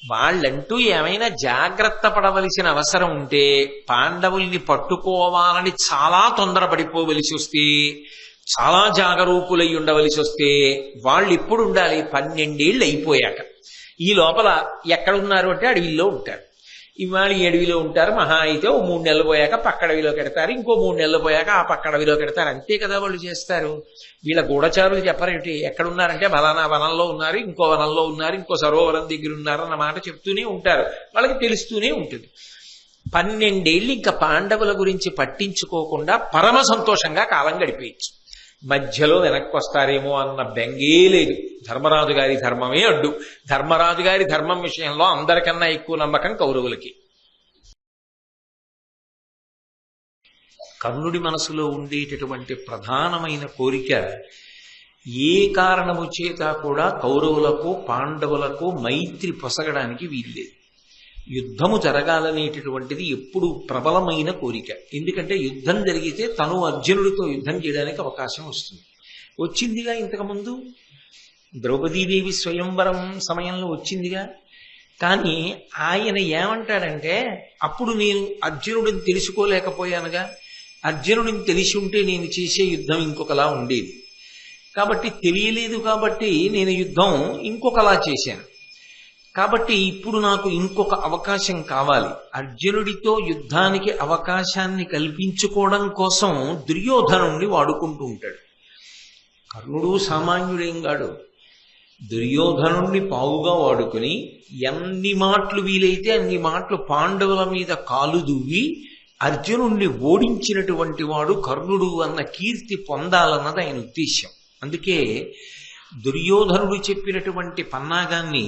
వాళ్ళంటూ ఏమైనా జాగ్రత్త పడవలసిన అవసరం ఉంటే పాండవుల్ని పట్టుకోవాలని చాలా తొందరపడిపోవలసి వస్తే, చాలా జాగరూకులై ఉండవలసి వస్తే వాళ్ళు ఇప్పుడు ఉండాలి 12 ఏళ్ళు అయిపోయాక. ఈ లోపల ఎక్కడున్నారు అంటే అడవిలో ఉంటారు. ఇవాళ అడవిలో ఉంటారు, మహా అయితే ఓ 3 నెలలు పోయాక పక్క అడవిలో పెడతారు, ఇంకో 3 నెలలు పోయాక ఆ పక్క అడవిలో పెడతారు. అంతే కదా వాళ్ళు చేస్తారు. వీళ్ళ గూఢచారులు చెప్పరేంటి, ఎక్కడున్నారంటే బలానా వనంలో ఉన్నారు, ఇంకో వనంలో ఉన్నారు, ఇంకో సరోవరం దగ్గర ఉన్నారు అన్న మాట చెప్తూనే ఉంటారు. వాళ్ళకి తెలుస్తూనే ఉంటుంది. 12 ఏళ్ళు ఇంకా పాండవుల గురించి పట్టించుకోకుండా పరమ సంతోషంగా కాలం గడిపేయచ్చు. మధ్యలో వెనక్కి వస్తారేమో అన్న బెంగే లేదు. ధర్మరాజు గారి ధర్మమే అడ్డు. ధర్మరాజు గారి ధర్మం విషయంలో అందరికన్నా ఎక్కువ నమ్మకం కౌరవులకి. కర్ణుడి మనసులో ఉండేటటువంటి ప్రధానమైన కోరిక, ఏ కారణము చేత కూడా కౌరవులకు పాండవులకు మైత్రి పొసగడానికి వీల్లేదు. యుద్ధము జరగాలనేటటువంటిది ఎప్పుడు ప్రబలమైన కోరిక. ఎందుకంటే యుద్ధం జరిగితే తను అర్జునుడితో యుద్ధం చేయడానికి అవకాశం వస్తుంది. వచ్చిందిగా ఇంతకుముందు ద్రౌపదీదేవి స్వయంవరం సమయంలో వచ్చిందిగా. కానీ ఆయన ఏమంటాడంటే, అప్పుడు నేను అర్జునుడిని తెలుసుకోలేకపోయానుగా, అర్జునుడిని తెలిసి ఉంటే నేను చేసే యుద్ధం ఇంకొకలా ఉండేది, కాబట్టి తెలియలేదు కాబట్టి నేను యుద్ధం ఇంకొకలా చేశాను, కాబట్టి ఇప్పుడు నాకు ఇంకొక అవకాశం కావాలి. అర్జునుడితో యుద్ధానికి అవకాశాన్ని కల్పించుకోవడం కోసం దుర్యోధనుణ్ణి వాడుకుంటూ ఉంటాడు. కర్ణుడు సామాన్యుడేం కాడు. దుర్యోధనుణ్ణి పావుగా వాడుకుని ఎన్ని మాటలు వీలైతే అన్ని మాటలు పాండవుల మీద కాలు దువ్వి అర్జునుణ్ణి ఓడించినటువంటి వాడు కర్ణుడు అన్న కీర్తి పొందాలన్నది ఆయన ఉద్దేశ్యం. అందుకే దుర్యోధనుడు చెప్పినటువంటి పన్నాగాన్ని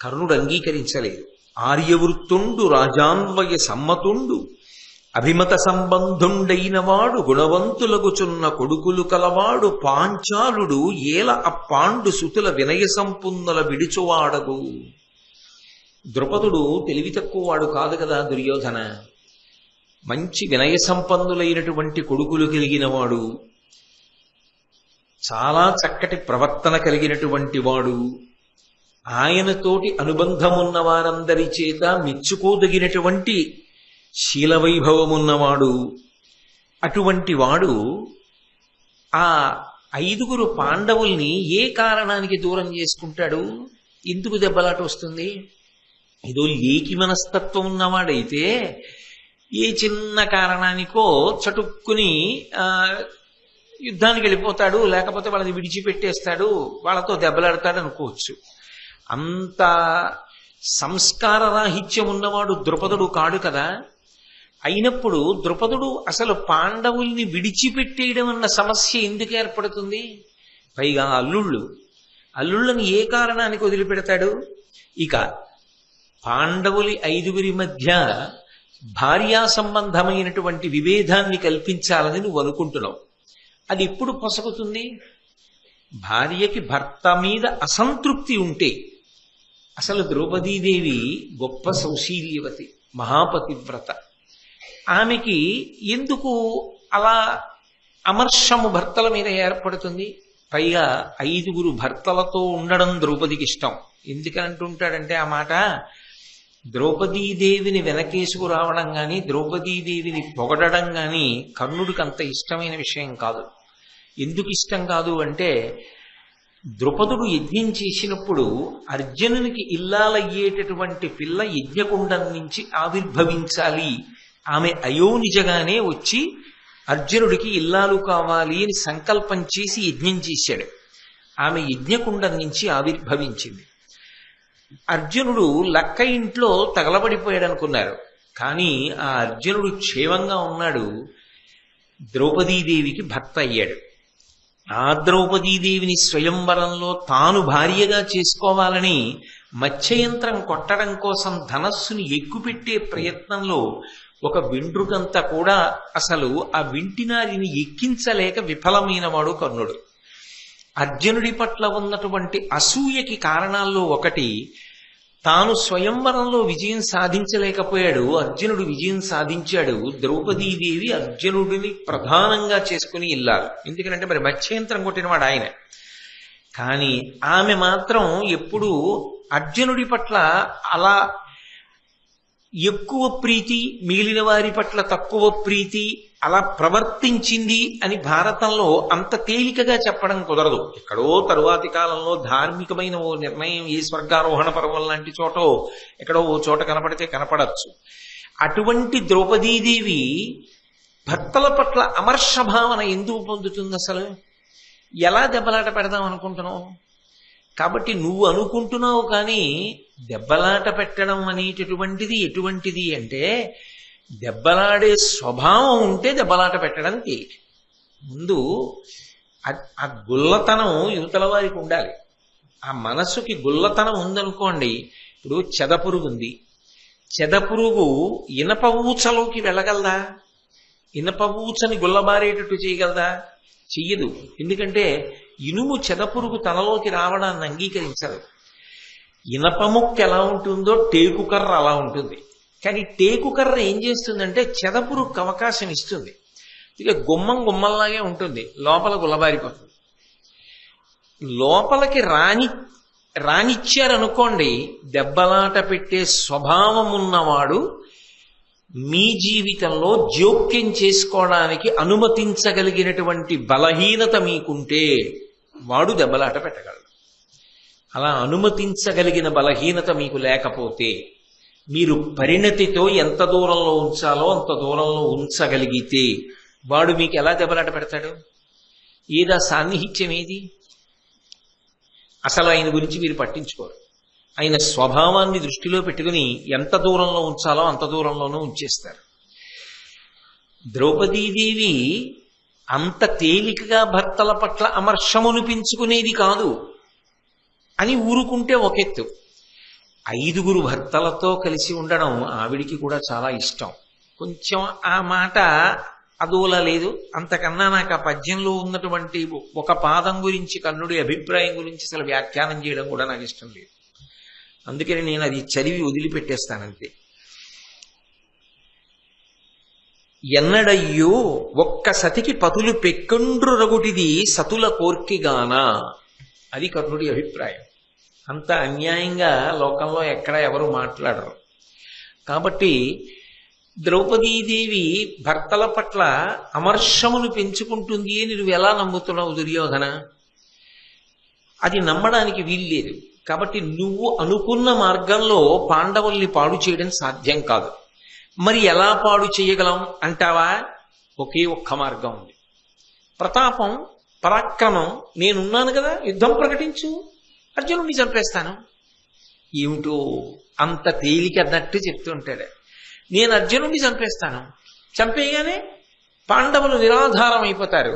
కర్ణుడు అంగీకరించలేదు. ఆర్యవృత్తుండు రాజాన్వయ సమ్మతుండు అభిమత సంబంధుండైన వాడు గుణవంతులగుచున్న కొడుకులు కలవాడు పాంచాలుడు ఏల అప్పాండు సుతుల వినయ సంపున్నల విడుచువాడగు. ద్రుపదుడు తెలివి తక్కువ వాడు కాదు కదా దుర్యోధన. మంచి వినయ సంపన్నులైనటువంటి కొడుకులు కలిగిన వాడు, చాలా చక్కటి ప్రవర్తన కలిగినటువంటి వాడు, ఆయనతోటి అనుబంధమున్న వారందరి చేత మెచ్చుకోదగినటువంటి శీలవైభవమున్నవాడు. అటువంటి వాడు ఆ 5 పాండవుల్ని ఏ కారణానికి దూరం చేసుకుంటాడు? ఎందుకు దెబ్బలాట వస్తుంది? ఏదో లేకి మనస్తత్వం ఉన్నవాడైతే ఏ చిన్న కారణానికో చటుక్కుని యుద్ధానికి వెళ్ళిపోతాడు, లేకపోతే వాళ్ళని విడిచిపెట్టేస్తాడు, వాళ్ళతో దెబ్బలాడతాడు అనుకోవచ్చు. అంత సంస్కార రాహిత్యం ఉన్నవాడు ద్రుపదుడు కాడు కదా. అయినప్పుడు ద్రుపదుడు అసలు పాండవుల్ని విడిచిపెట్టేయడం అన్న సమస్య ఎందుకు ఏర్పడుతుంది? పైగా అల్లుళ్ళని ఏ కారణానికి వదిలిపెడతాడు? ఇక పాండవులి 5 మధ్య భార్యా సంబంధమైనటువంటి విభేదాన్ని కల్పించాలని నువ్వు అనుకుంటున్నావు. అది ఎప్పుడు పొసగుతుంది? భార్యకి భర్త మీద అసంతృప్తి ఉంటే. అసలు ద్రౌపదీదేవి గొప్ప సౌశీల్యవతి, మహాపతివ్రత. ఆమెకి ఎందుకు అలా అమర్షము భర్తల మీద ఏర్పడుతుంది? పైగా 5 భర్తలతో ఉండడం ద్రౌపదికి ఇష్టం. ఎందుకంటుంటాడంటే ఆ మాట, ద్రౌపదీదేవిని వెనకేసుకురావడం కానీ ద్రౌపదీదేవిని పొగడడం కానీ కర్ణుడికి అంత ఇష్టమైన విషయం కాదు. ఎందుకు ఇష్టం కాదు అంటే, ద్రుపదుడు యజ్ఞం చేసినప్పుడు అర్జునునికి ఇల్లాలయ్యేటటువంటి పిల్ల యజ్ఞకుండం నుంచి ఆవిర్భవించాలి, ఆమె అయోనిజగానే వచ్చి అర్జునుడికి ఇల్లాలు కావాలి అని సంకల్పం చేసి యజ్ఞం చేశాడు. ఆమె యజ్ఞకుండం నుంచి ఆవిర్భవించింది. అర్జునుడు లక్క ఇంట్లో తగలబడిపోయాడు అనుకున్నారు, కానీ ఆ అర్జునుడు క్షేమంగా ఉన్నాడు. ద్రౌపదీదేవికి భర్త అయ్యాడు. ఆ ద్రౌపదీదేవిని స్వయంవరంలో తాను భార్యగా చేసుకోవాలని మత్స్యయంత్రం కొట్టడం కోసం ధనస్సుని ఎక్కుపెట్టే ప్రయత్నంలో ఒక వెంట్రుకంతా కూడా అసలు ఆ వింటినారిని ఎక్కించలేక విఫలమైన వాడు కర్ణుడు. అర్జునుడి పట్ల ఉన్నటువంటి అసూయకి కారణాల్లో ఒకటి, తాను స్వయంవరంలో విజయం సాధించలేకపోయాడు, అర్జునుడు విజయం సాధించాడు. ద్రౌపదీదేవి అర్జునుడిని ప్రధానంగా చేసుకుని ఇల్లాలి. ఎందుకంటే మరి మత్స్యంత్రం కొట్టినవాడు ఆయన. కానీ ఆమె మాత్రం ఎప్పుడూ అర్జునుడి పట్ల అలా ఎక్కువ ప్రీతి, మిగిలిన వారి పట్ల తక్కువ ప్రీతి అలా ప్రవర్తించింది అని భారతంలో అంత తేలికగా చెప్పడం కుదరదు. ఎక్కడో తరువాతి కాలంలో ధార్మికమైన ఓ నిర్ణయం ఈ స్వర్గారోహణ పర్వం లాంటి చోటో ఎక్కడో ఓ చోట కనపడితే కనపడచ్చు. అటువంటి ద్రౌపదీదేవి భర్తల పట్ల అమర్ష భావన ఎందుకు పొందుతుంది? అసలు ఎలా దెబ్బలాట పెడదాం అనుకుంటున్నావు? కాబట్టి నువ్వు అనుకుంటున్నావు, కానీ దెబ్బలాట పెట్టడం అనేటటువంటిది ఎటువంటిది అంటే, దెబ్బలాడే స్వభావం ఉంటే దెబ్బలాట పెట్టడం తేలిక. ముందు ఆ గుల్లతనం యువతల వారికి ఉండాలి. ఆ మనసుకి గుల్లతనం ఉందనుకోండి. ఇప్పుడు చెదపురుగు ఉంది. చెదపురుగు ఇనప ఊచలోకి వెళ్ళగలదా? ఇనప ఊచని గుల్లబారేటట్టు చేయగలదా? చెయ్యదు. ఎందుకంటే ఇనుము చెదపురుగు తనలోకి రావడాన్ని అంగీకరించదు. ఇనప ముక్క ఎలా ఉంటుందో టేకుకర్ర అలా ఉంటుంది. కానీ టేకుకర్ర ఏం చేస్తుందంటే చెదపురుగుకు అవకాశం ఇస్తుంది. ఇక గుమ్మంలాగే ఉంటుంది, లోపల గుల్లబారిపోతుంది. లోపలికి రానిచ్చారనుకోండి, దెబ్బలాట పెట్టే స్వభావం ఉన్నవాడు మీ జీవితంలో జోక్యం చేసుకోవడానికి అనుమతించగలిగినటువంటి బలహీనత మీకుంటే వాడు దెబ్బలాట పెట్టగలడు. అలా అనుమతించగలిగిన బలహీనత మీకు లేకపోతే, మీరు పరిణతితో ఎంత దూరంలో ఉంచాలో అంత దూరంలో ఉంచగలిగితే వాడు మీకు ఎలా దెబ్బలాట పెడతాడు? ఏదా సాన్నిహిత్యం ఏది? అసలు ఆయన గురించి మీరు పట్టించుకోరు. ఆయన స్వభావాన్ని దృష్టిలో పెట్టుకుని ఎంత దూరంలో ఉంచాలో అంత దూరంలోనూ ఉంచేస్తారు. ద్రౌపదీదేవి అంత తేలికగా భర్తల పట్ల అమర్షమును పెంచుకునేది కాదు అని ఊరుకుంటే ఒకెత్తు. 5 భర్తలతో కలిసి ఉండడం ఆవిడికి కూడా చాలా ఇష్టం. కొంచెం ఆ మాట అదోలా లేదు. అంతకన్నా నాకు ఆ పద్యంలో ఉన్నటువంటి ఒక పాదం గురించి, కర్ణుడి అభిప్రాయం గురించి అసలు వ్యాఖ్యానం చేయడం కూడా నాకు ఇష్టం లేదు. అందుకని నేను అది చదివి వదిలిపెట్టేస్తానంతే. ఎన్నడయ్యో ఒక్క సతికి పతులు పెక్కండ్రు రగుటిది సతుల కోర్కిగాన, అది కర్ణుడి అభిప్రాయం. అంత అన్యాయంగా లోకంలో ఎక్కడ ఎవరు మాట్లాడరు. కాబట్టి ద్రౌపదీదేవి భర్తల పట్ల అమర్షమును పెంచుకుంటుంది అని నువ్వు ఎలా నమ్ముతున్నావు దుర్యోధన? అది నమ్మడానికి వీల్లేదు. కాబట్టి నువ్వు అనుకున్న మార్గంలో పాండవుల్ని పాడు చేయడం సాధ్యం కాదు. మరి ఎలా పాడు చేయగలం అంటావా? ఒకే ఒక్క మార్గం ఉంది. ప్రతాపం, పరాక్రమం. నేనున్నాను కదా, యుద్ధం ప్రకటించు, అర్జునుడిని చంపేస్తాను. ఏమిటో అంత తేలికన్నట్టు చెప్తుంటాడు. నేను అర్జునుడిని చంపేస్తాను, చంపేయగానే పాండవులు నిరాధారం అయిపోతారు.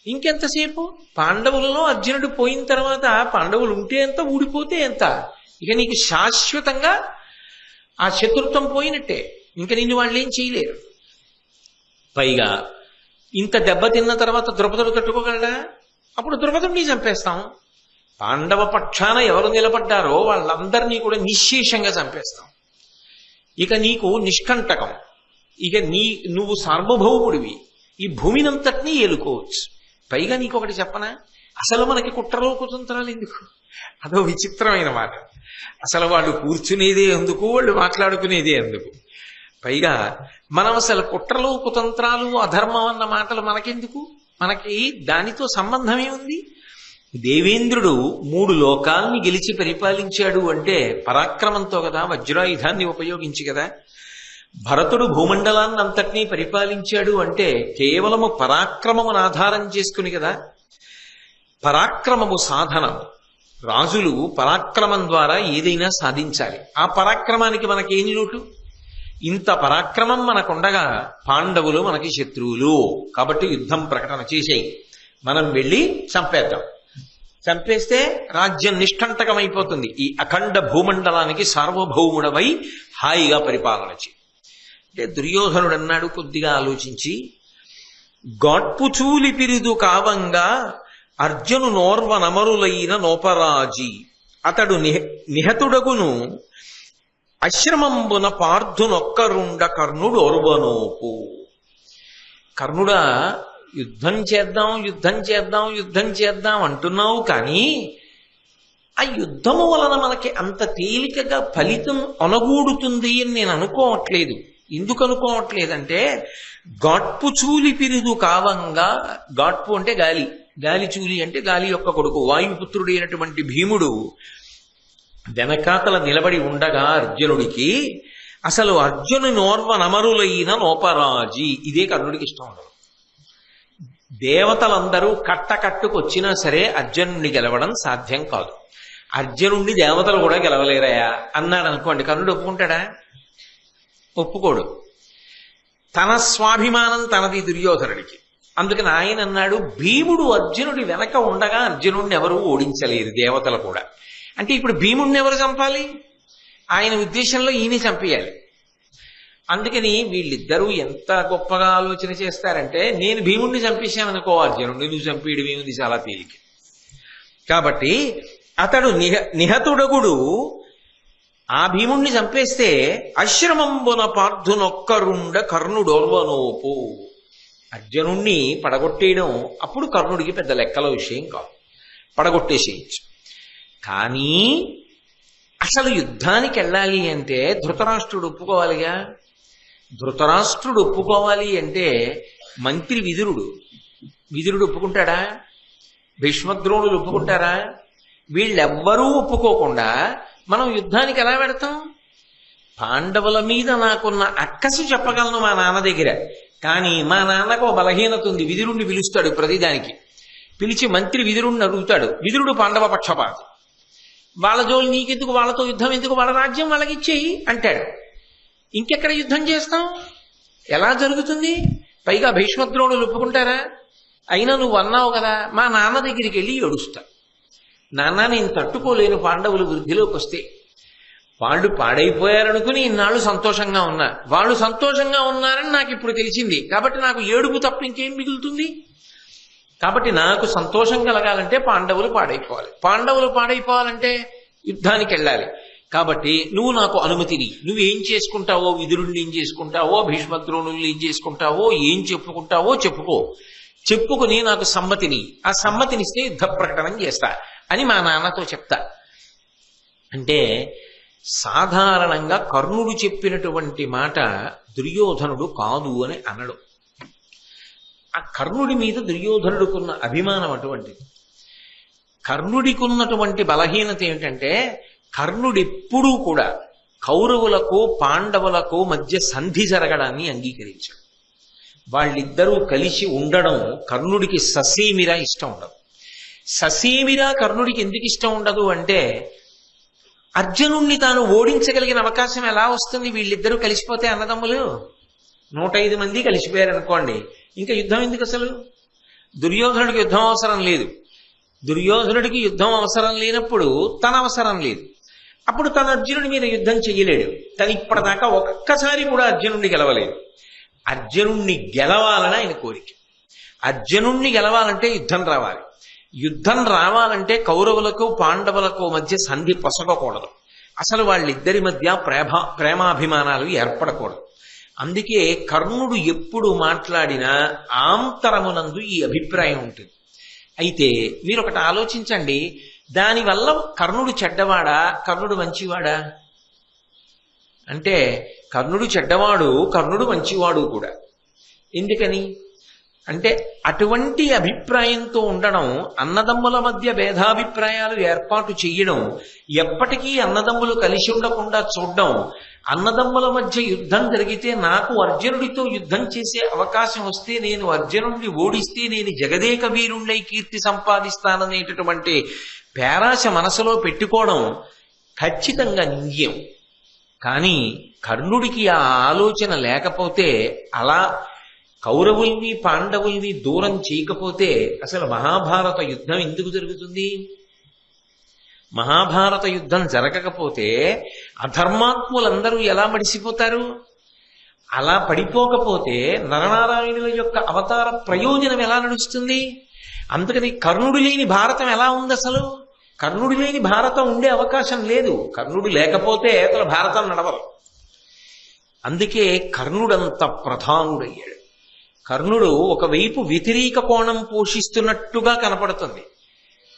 ఇంకెంతసేపు? పాండవులలో అర్జునుడు పోయిన తర్వాత పాండవులు ఉంటే ఎంత, ఊడిపోతే ఎంత? ఇక నీకు శాశ్వతంగా ఆ శత్రుత్వం పోయినట్టే. ఇంక నిన్ను వాళ్ళు ఏం చేయలేరు. పైగా ఇంత దెబ్బ తిన్న తర్వాత ద్రౌపదుడు కట్టుకోగలడా? అప్పుడు ద్రౌపదుడిని చంపేస్తాం. పాండవ పక్షాన ఎవరు నిలబడ్డారో వాళ్ళందరినీ కూడా నిశ్శేషంగా చంపేస్తాం. ఇక నీకు నిష్కంటకం. ఇక నువ్వు సార్వభౌముడివి. ఈ భూమినంతటినీ ఏలుకోవచ్చు. పైగా నీకొకటి చెప్పనా? అసలు మనకి కుట్రలో కుతంత్రాలు ఎందుకు? అదో విచిత్రమైన మాట. అసలు వాళ్ళు కూర్చునేదే ఎందుకు, వాళ్ళు మాట్లాడుకునేదే ఎందుకు? పైగా మనం అసలు కుట్రలు, కుతంత్రాలు, అధర్మం అన్న మాటలు మనకెందుకు? మనకి దానితో సంబంధమే ఉంది. దేవేంద్రుడు 3 లోకాల్ని గెలిచి పరిపాలించాడు అంటే పరాక్రమంతో కదా, వజ్రాయుధాన్ని ఉపయోగించి కదా. భరతుడు భూమండలాన్ని అంతటినీ పరిపాలించాడు అంటే కేవలము పరాక్రమమును ఆధారం చేసుకుని కదా. పరాక్రమము సాధనం. రాజులు పరాక్రమం ద్వారా ఏదైనా సాధించాలి. ఆ పరాక్రమానికి మనకేం లోటు? ఇంత పరాక్రమం మనకుండగా పాండవులు మనకి శత్రువులు. కాబట్టి యుద్ధం ప్రకటన చేసేయి, మనం వెళ్ళి చంపేద్దాం. చంపేస్తే రాజ్యం నిష్కంటకమైపోతుంది. ఈ అఖండ భూమండలానికి సార్వభౌముడవై హాయిగా పరిపాలన చేయి. అంటే దుర్యోధనుడు అన్నాడు కొద్దిగా ఆలోచించి, గాట్పుచూలి పిరుదు కావంగా అర్జును నోర్వ నమరులైన నోపరాజి అతడు నిహతుడగును అశ్రమంబున పార్థునొక్కరుండ కర్ణుడు ఒరువనోపు. కర్ణుడా, యుద్ధం చేద్దాం యుద్ధం చేద్దాం యుద్ధం చేద్దాం అంటున్నావు, కానీ ఆ యుద్ధము వలన మనకి అంత తేలికగా ఫలితం అనుగూడుతుంది అని నేను అనుకోవట్లేదు. ఎందుకు అనుకోవట్లేదంటే, గాట్పు చూలి పిరుదు కావంగా, గాట్పు అంటే గాలి, గాలి చూలి అంటే గాలి యొక్క కొడుకు వాయుపుత్రుడైనటువంటి భీముడు వెనకాతల నిలబడి ఉండగా అర్జునుడికి అసలు అర్జును నోర్వ నమరులైన లోపరాజి, ఇదే కర్ణుడికి ఇష్టం ఉండదు. దేవతలందరూ కట్టకట్టుకొచ్చినా సరే అర్జునుడిని గెలవడం సాధ్యం కాదు. అర్జునుడిని దేవతలు కూడా గెలవలేరయా అన్నాడు అనుకోండి, కర్ణుడు ఒప్పుకుంటాడా? ఒప్పుకోడు. తన స్వాభిమానం తనది దుర్యోధనుడికి. అందుకని ఆయన అన్నాడు, భీముడు అర్జునుడి వెనక ఉండగా అర్జునుడిని ఎవరూ ఓడించలేరు దేవతలు కూడా. అంటే ఇప్పుడు భీముడిని ఎవరు చంపాలి? ఆయన ఉద్దేశంలో ఈయన చంపేయాలి. అందుకని వీళ్ళిద్దరూ ఎంత గొప్పగా ఆలోచన చేస్తారంటే, నేను భీముడిని చంపేశాననుకో, అర్జునుడిని నువ్వు చంపేయడం ఏముంది, చాలా తేలిక. కాబట్టి అతడు నిహతుడగుడు ఆ భీముణ్ణి చంపేస్తే అశ్రమంబున పార్థునొక్కరుండ కర్ణుడోర్వనోపు. అర్జునుణ్ణి పడగొట్టేయడం అప్పుడు కర్ణుడికి పెద్ద లెక్కల విషయం కాదు, పడగొట్టేసేయచ్చు. కానీ అసలు యుద్ధానికి వెళ్ళాలి అంటే ధృతరాష్ట్రుడు ఒప్పుకోవాలిగా. ధృతరాష్ట్రుడు ఒప్పుకోవాలి అంటే మంత్రి విదురుడు ఒప్పుకుంటాడా? భీష్మద్రోణులు ఒప్పుకుంటారా? వీళ్ళెవ్వరూ ఒప్పుకోకుండా మనం యుద్ధానికి ఎలా పెడతాం? పాండవుల మీద నాకున్న అక్కసు చెప్పగలను మా నాన్న దగ్గర, కానీ మా నాన్నకు బలహీనత ఉంది. విదురుణ్ణి పిలుస్తాడు ప్రతిదానికి. పిలిచి మంత్రి విదురుణ్ణి అడుగుతాడు. విదురుడు పాండవ పక్షపాతి. వాళ్ళ జోలు నీకెందుకు, వాళ్ళతో యుద్ధం ఎందుకు, వాళ్ళ రాజ్యం వాళ్ళకి ఇచ్చేయి అంటాడు. ఇంకెక్కడ యుద్ధం చేస్తాం? ఎలా జరుగుతుంది? పైగా భీష్మద్రోణులు ఒప్పుకుంటారా? అయినా నువ్వు అన్నావు కదా, మా నాన్న దగ్గరికి వెళ్ళి ఏడుస్తా. నాన్న, నేను తట్టుకోలేను పాండవులు వృద్ధిలోకి వస్తే. వాళ్ళు పాడైపోయారనుకుని ఇన్నాళ్ళు సంతోషంగా ఉన్నా, వాళ్ళు సంతోషంగా ఉన్నారని నాకు ఇప్పుడు తెలిసింది. కాబట్టి నాకు ఏడుపు తప్ప ఇంకేం మిగులుతుంది? కాబట్టి నాకు సంతోషం కలగాలంటే పాండవులు పాడైపోవాలి. పాండవులు పాడైపోవాలంటే యుద్ధానికి వెళ్ళాలి. కాబట్టి నువ్వు నాకు అనుమతిని, నువ్వేం చేసుకుంటావో, విదురుణ్ణి ఏం చేసుకుంటావో, భీష్మద్రోణుల్ని ఏం చేసుకుంటావో, ఏం చెప్పుకుంటావో చెప్పుకుని నాకు సమ్మతిని, ఆ సమ్మతినిస్తే యుద్ధ ప్రకటన చేస్తా అని మా నాన్నతో చెప్తా. అంటే సాధారణంగా కర్ణుడు చెప్పినటువంటి మాట దుర్యోధనుడు కాదు అని అనడు. ఆ కర్ణుడి మీద దుర్యోధనుడికున్న అభిమానం అటువంటిది. కర్ణుడికున్నటువంటి బలహీనత ఏమిటంటే, కర్ణుడెప్పుడూ కూడా కౌరవులకు పాండవులకు మధ్య సంధి జరగడాన్ని అంగీకరించాడు. వాళ్ళిద్దరూ కలిసి ఉండడం కర్ణుడికి ససేమిరా ఇష్టం ఉండదు. ససేమిరా కర్ణుడికి ఎందుకు ఇష్టం ఉండదు అంటే, అర్జునుణ్ణి తాను ఓడించగలిగిన అవకాశం ఎలా వస్తుంది? వీళ్ళిద్దరూ కలిసిపోతే అన్నదమ్ములు 105 మంది కలిసిపోయారనుకోండి, ఇంకా యుద్ధం ఎందుకు అసలు? దుర్యోధనుడికి యుద్ధం అవసరం లేదు. దుర్యోధనుడికి యుద్ధం అవసరం లేనప్పుడు తన అవసరం లేదు. అప్పుడు తన అర్జునుడి మీద యుద్ధం చెయ్యలేడు. తను ఇప్పటిదాకా ఒక్కసారి కూడా అర్జునుడిని గెలవలేదు. అర్జునుణ్ణి గెలవాలని ఆయన కోరిక. అర్జునుణ్ణి గెలవాలంటే యుద్ధం రావాలి. యుద్ధం రావాలంటే కౌరవులకు పాండవులకు మధ్య సంధి పొసగకూడదు. అసలు వాళ్ళిద్దరి మధ్య ప్రేమాభిమానాలు ఏర్పడకూడదు. అందుకే కర్ణుడు ఎప్పుడు మాట్లాడినా ఆంతరమునందు ఈ అభిప్రాయం ఉంటుంది. అయితే మీరు ఒకటి ఆలోచించండి, దానివల్ల కర్ణుడు చెడ్డవాడా, కర్ణుడు మంచివాడా? అంటే కర్ణుడు చెడ్డవాడు, కర్ణుడు మంచివాడు కూడా. ఎందుకని అంటే, అటువంటి అభిప్రాయంతో ఉండడం, అన్నదమ్ముల మధ్య భేదాభిప్రాయాలు ఏర్పాటు చెయ్యడం, ఎప్పటికీ అన్నదమ్ములు కలిసి ఉండకుండా చూడడం, అన్నదమ్ముల మధ్య యుద్ధం జరిగితే నాకు అర్జునుడితో యుద్ధం చేసే అవకాశం వస్తే, నేను అర్జునుడిని ఓడిస్తే నేను జగదేక వీరుణ్ణై కీర్తి సంపాదిస్తాననేటటువంటి పేరాశ మనసులో పెట్టుకోవడం ఖచ్చితంగా నింద్యం. కానీ కర్ణుడికి ఆ ఆలోచన లేకపోతే, అలా కౌరవుల్ని పాండవుల్ని దూరం చేయకపోతే అసలు మహాభారత యుద్ధం ఎందుకు జరుగుతుంది? మహాభారత యుద్ధం జరగకపోతే అధర్మాత్ములందరూ ఎలా మడిసిపోతారు? అలా పడిపోకపోతే నరనారాయణుల యొక్క అవతార ప్రయోజనం ఎలా నడుస్తుంది? అందుకని కర్ణుడు లేని భారతం ఎలా ఉంది? అసలు కర్ణుడు లేని భారతం ఉండే అవకాశం లేదు. కర్ణుడు లేకపోతే అసలు భారతం నడవదు. అందుకే కర్ణుడంత ప్రధానుడయ్యాడు. కర్ణుడు ఒకవైపు వ్యతిరేక కోణం పోషిస్తున్నట్టుగా కనపడుతుంది.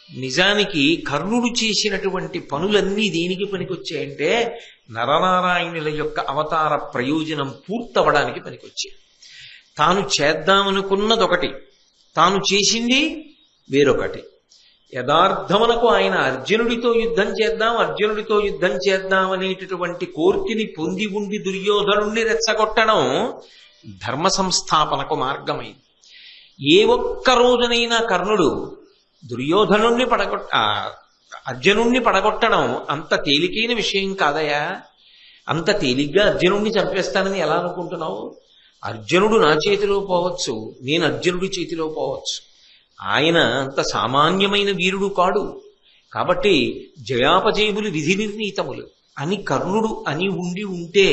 నిజానికి కర్ణుడు చేసినటువంటి పనులన్నీ దేనికి పనికొచ్చాయంటే నరనారాయణుల యొక్క అవతార ప్రయోజనం పూర్తవడానికి పనికొచ్చాయి. తాను చేద్దామనుకున్నదొకటి, తాను చేసింది వేరొకటి. యథార్థమునకు ఆయన అర్జునుడితో యుద్ధం చేద్దాం అనేటటువంటి కోర్కెని పొంది ఉండి దుర్యోధనుణ్ణి రెచ్చగొట్టడం ధర్మ సంస్థాపనకు మార్గమైంది. ఏ ఒక్క రోజునైనా కర్ణుడు దుర్యోధనుణ్ణి అర్జునుణ్ణి పడగొట్టడం అంత తేలికైన విషయం కాదయా. అంత తేలిగ్గా అర్జునుణ్ణి చంపేస్తానని ఎలా అనుకుంటున్నావు? అర్జునుడు నా చేతిలో పోవచ్చు, నేను అర్జునుడి చేతిలో పోవచ్చు. ఆయన అంత సామాన్యమైన వీరుడు కాడు. కాబట్టి జయాపజయములు విధి నిర్ణీతములు అని కర్ణుడు అని ఉంటే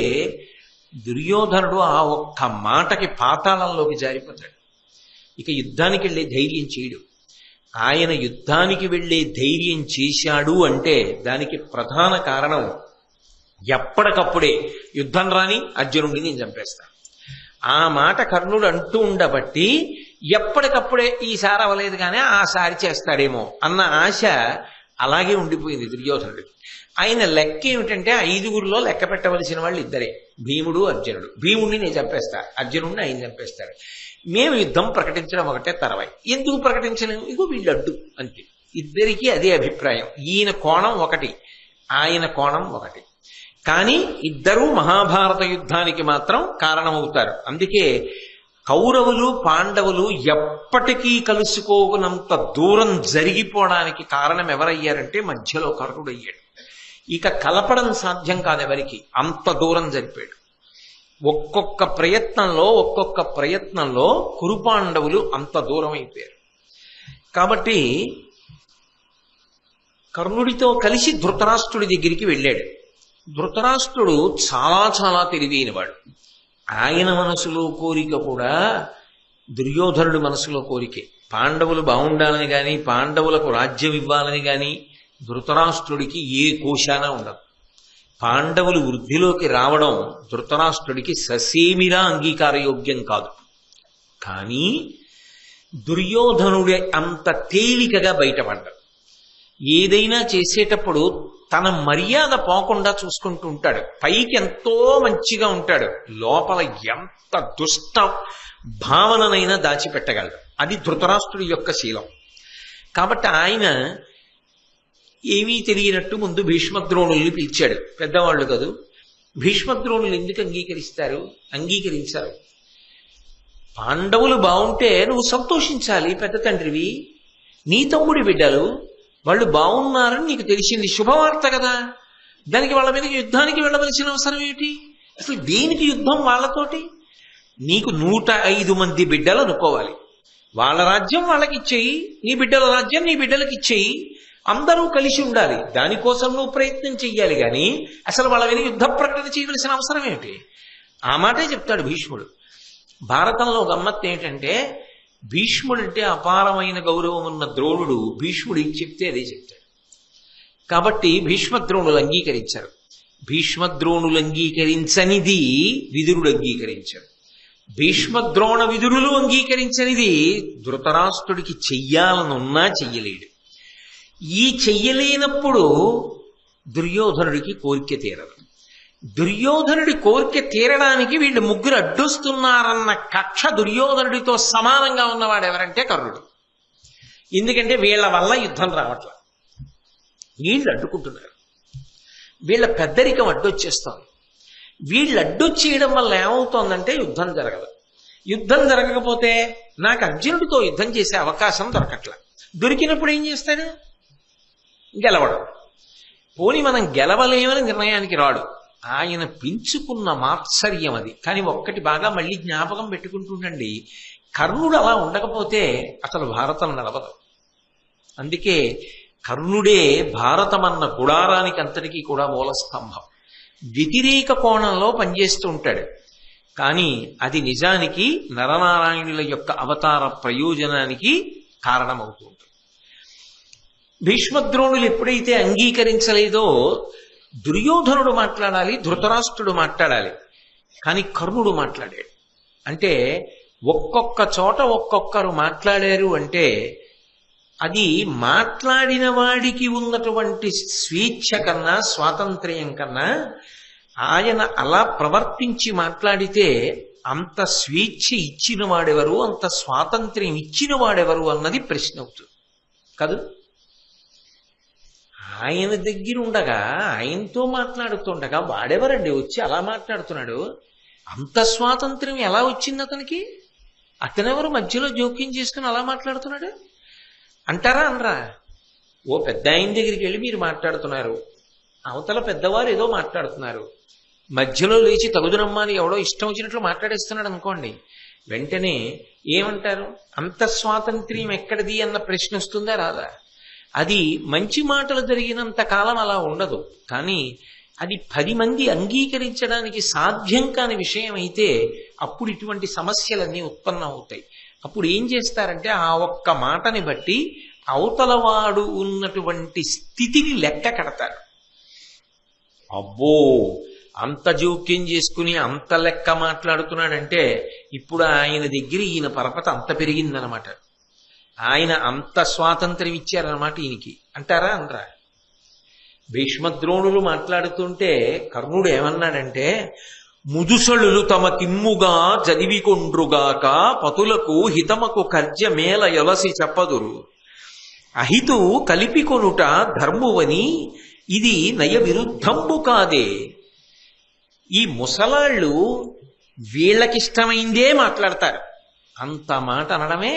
దుర్యోధనుడు ఆ ఒక్క మాటకి పాతాళంలోకి జారిపోతాడు. ఇక యుద్ధానికి వెళ్ళే ధైర్యం చేయడు. ఆయన యుద్ధానికి వెళ్ళే ధైర్యం చేశాడు అంటే దానికి ప్రధాన కారణం ఎప్పటికప్పుడే యుద్ధం రాని అర్జునుడిని నేను చంపేస్తాను ఆ మాట కర్ణుడు అంటూ ఉండబట్టి ఎప్పటికప్పుడే ఈసారి అవ్వలేదు కానీ ఆసారి చేస్తాడేమో అన్న ఆశ అలాగే ఉండిపోయింది దుర్యోధనుడికి. ఆయన లెక్క ఏమిటంటే 5గురిలో లెక్క పెట్టవలసిన వాళ్ళు ఇద్దరే, భీముడు అర్జునుడు. భీముడిని నేను చంపేస్తా, అర్జునుడిని ఆయన చంపేస్తాడు. మేము యుద్ధం ప్రకటించడం ఒకటే తర్వాయి. ఎందుకు ప్రకటించలేము? ఇగో వీళ్ళు అడ్డు అంతే. ఇద్దరికీ అదే అభిప్రాయం. ఈయన కోణం ఒకటి, ఆయన కోణం ఒకటి. కానీ ఇద్దరూ మహాభారత యుద్ధానికి మాత్రం కారణమవుతారు. అందుకే కౌరవులు పాండవులు ఎప్పటికీ కలుసుకోనంత దూరం జరిగిపోవడానికి కారణం ఎవరయ్యారంటే మధ్యలో కర్ణుడయ్యాడు. ఇక కలపడం సాధ్యం కాదు ఎవరికి, అంత దూరం జరిపాడు. ఒక్కొక్క ప్రయత్నంలో కురుపాండవులు అంత దూరం అయిపోయారు. కాబట్టి కర్ణుడితో కలిసి ధృతరాష్ట్రుడి దగ్గరికి వెళ్ళాడు. ధృతరాష్ట్రుడు చాలా చాలా తెలివైనవాడు. ఆయన మనసులో కోరిక కూడా దుర్యోధనుడి మనసులో కోరికే. పాండవులు బాగుండాలని గాని పాండవులకు రాజ్యం ఇవ్వాలని గాని ధృతరాష్ట్రుడికి ఏ కోశాన ఉండదు. పాండవులు వృద్ధిలోకి రావడం ధృతరాష్ట్రుడికి ససేమిరా అంగీకారయోగ్యం కాదు. కానీ దుర్యోధనుడే అంత తేలికగా బయటపడ్డాడు. ఏదైనా చేసేటప్పుడు తన మర్యాద పోకుండా చూసుకుంటూ ఉంటాడు. పైకి ఎంతో మంచిగా ఉంటాడు, లోపల ఎంత దుష్ట భావననైనా దాచిపెట్టగలడు. అది ధృతరాష్ట్రుడి యొక్క శీలం. కాబట్టి ఆయన ఏమీ తెలియనట్టు ముందు భీష్మద్రోణుల్ని పిలిచాడు. పెద్దవాళ్ళు కదూ, భీష్మద్రోణులు ఎందుకు అంగీకరించారు. పాండవులు బాగుంటే నువ్వు సంతోషించాలి, పెద్ద తండ్రివి. నీ తమ్ముడి బిడ్డలు వాళ్ళు బాగున్నారని నీకు తెలిసింది, శుభవార్త కదా. దానికి వాళ్ళ మీద యుద్ధానికి వెళ్ళవలసిన అవసరం ఏమిటి? అసలు దేనికి యుద్ధం వాళ్ళతోటి? నీకు 105 మంది బిడ్డలు అనుకోవాలి. వాళ్ళ రాజ్యం వాళ్ళకి ఇచ్చేయి, నీ బిడ్డల రాజ్యం నీ బిడ్డలకి ఇచ్చేయి. అందరూ కలిసి ఉండాలి. దానికోసం నువ్వు ప్రయత్నం చెయ్యాలి. కానీ అసలు వాళ్ళ మీద యుద్ధ ప్రకటన చేయవలసిన అవసరం ఏమిటి? ఆ మాటే చెప్తాడు భీష్ముడు. భారతంలో గమ్మత్తు ఏంటంటే భీష్ముడంటే అపారమైన గౌరవం ఉన్న ద్రోణుడు భీష్ముడికి చెప్తే అదే చెప్తాడు. కాబట్టి భీష్మద్రోణులు అంగీకరించారు. భీష్మద్రోణులు అంగీకరించనిది విదురుడు అంగీకరించారు. భీష్మద్రోణ విదురులు అంగీకరించనిది ధృతరాష్ట్రుడికి చెయ్యాలనున్నా చెయ్యలేడు. ఈ చెయ్యలేనప్పుడు దుర్యోధనుడికి కోరిక తీరదు. దుర్యోధనుడి కోరిక తీరడానికి వీళ్ళు ముగ్గురు అడ్డొస్తున్నారన్న కక్ష దుర్యోధనుడితో సమానంగా ఉన్నవాడు ఎవరంటే కర్ణుడు. ఎందుకంటే వీళ్ళ వల్ల యుద్ధం రావట్ల, వీళ్ళు అడ్డుకుంటున్నారు. వీళ్ళ పెద్దరికం అడ్డొచ్చేస్తోంది. వీళ్ళు అడ్డొచ్చేయడం వల్ల ఏమవుతోందంటే యుద్ధం జరగదు. యుద్ధం జరగకపోతే నాకు అర్జునుడితో యుద్ధం చేసే అవకాశం దొరకట్ల. దొరికినప్పుడు ఏం చేస్తాడు? గెలవడం. పోని మనం గెలవలేమని నిర్ణయానికి రాడు. ఆయన పెంచుకున్న మాత్సర్యం అది. కానీ ఒక్కటి బాగా మళ్ళీ జ్ఞాపకం పెట్టుకుంటుండండి, కర్ణుడు అలా ఉండకపోతే అసలు భారతం నడవదు. అందుకే కర్ణుడే భారతం అన్న గుడారానికి అంతటికీ కూడా మూలస్తంభం. వ్యతిరేక కోణంలో పనిచేస్తూ ఉంటాడు. కానీ అది నిజానికి నరనారాయణుల యొక్క అవతార ప్రయోజనానికి కారణమవుతూ ఉంటుంది. భీష్మద్రోణులు ఎప్పుడైతే అంగీకరించలేదో దుర్యోధనుడు మాట్లాడాలి, ధృతరాష్ట్రుడు మాట్లాడాలి. కానీ కర్ణుడు మాట్లాడాడు. అంటే ఒక్కొక్క చోట ఒక్కొక్కరు మాట్లాడారు అంటే అది మాట్లాడిన వాడికి ఉన్నటువంటి స్వేచ్ఛ కన్నా స్వాతంత్ర్యం కన్నా ఆయన అలా ప్రవర్తించి మాట్లాడితే అంత స్వేచ్ఛ ఇచ్చిన వాడెవరు, అంత స్వాతంత్ర్యం ఇచ్చిన వాడెవరు అన్నది ప్రశ్న అవుతుంది కాదు. ఆయన దగ్గర ఉండగా, ఆయనతో మాట్లాడుతుండగా వాడెవరండి వచ్చి అలా మాట్లాడుతున్నాడు? అంత స్వాతంత్ర్యం ఎలా వచ్చింది అతనికి? అతనెవరు మధ్యలో జోక్యం చేసుకుని అలా మాట్లాడుతున్నాడు అంటారా అనరా? ఓ పెద్ద ఆయన దగ్గరికి వెళ్ళి మీరు మాట్లాడుతున్నారు, అవతల పెద్దవారు ఏదో మాట్లాడుతున్నారు, మధ్యలో లేచి తగుదునమ్మా అని ఎవడో ఇష్టం వచ్చినట్లు మాట్లాడేస్తున్నాడు అనుకోండి, వెంటనే ఏమంటారు? అంత స్వాతంత్ర్యం ఎక్కడిది అన్న ప్రశ్న వస్తుందా రాదా? అది మంచి మాటలు జరిగినంత కాలం అలా ఉండదు, కానీ అది 10 మంది అంగీకరించడానికి సాధ్యం కాని విషయం అయితే అప్పుడు ఇటువంటి సమస్యలన్నీ ఉత్పన్నం అవుతాయి. అప్పుడు ఏం చేస్తారంటే ఆ ఒక్క మాటని బట్టి అవతలవాడు ఉన్నటువంటి స్థితిని లెక్క కడతారు. అబ్బో అంత జోక్యం చేసుకుని అంత లెక్క మాట్లాడుతున్నాడంటే ఇప్పుడు ఆయన దగ్గర ఈయన పరపతి అంత పెరిగిందనమాట, ఆయన అంత స్వాతంత్ర్యం ఇచ్చారనమాట ఈయనకి అంటారా అనరా? భీష్మద్రోణులు మాట్లాడుతుంటే కర్ణుడు ఏమన్నాడంటే, ముదుసళులు తమ కిమ్ముగా చదివికొండ్రుగాక పతులకు హితమకు కర్జమేల యొలసి చెప్పదురు, అహితు కలిపికొనుట ధర్మువని ఇది నయ విరుద్ధంబు కాదే. ఈ ముసలాళ్ళు వీళ్ళకిష్టమైందే మాట్లాడతారు, అంత మాట అనడమే.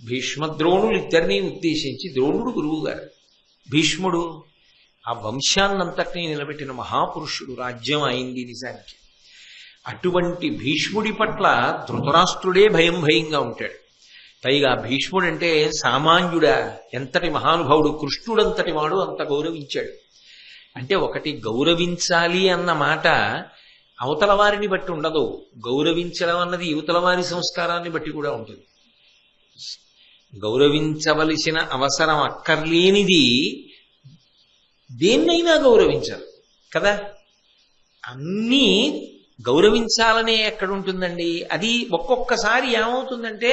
భీష్మద్రోణులు ఇద్దరినీ ఉద్దేశించి, ద్రోణుడు గురువు గారు, భీష్ముడు ఆ వంశాన్నంతటినీ నిలబెట్టిన మహాపురుషుడు, రాజ్యం అయింది నిజానికి. అటువంటి భీష్ముడి పట్ల ధృతరాష్ట్రుడే భయంగా ఉంటాడు. పైగా భీష్ముడు అంటే సామాన్యుడా, ఎంతటి మహానుభావుడు, కృష్ణుడంతటి వాడు అంత గౌరవించాడు. అంటే ఒకటి గౌరవించాలి అన్న మాట అవతల వారిని బట్టి ఉండదు, గౌరవించడం అన్నది యువతల వారి సంస్కారాన్ని బట్టి కూడా ఉంటుంది. గౌరవించవలసిన అవసరం అక్కర్లేనిది దేన్నైనా గౌరవించాలి కదా. అన్నీ గౌరవించాలనే ఎక్కడుంటుందండి? అది ఒక్కొక్కసారి ఏమవుతుందంటే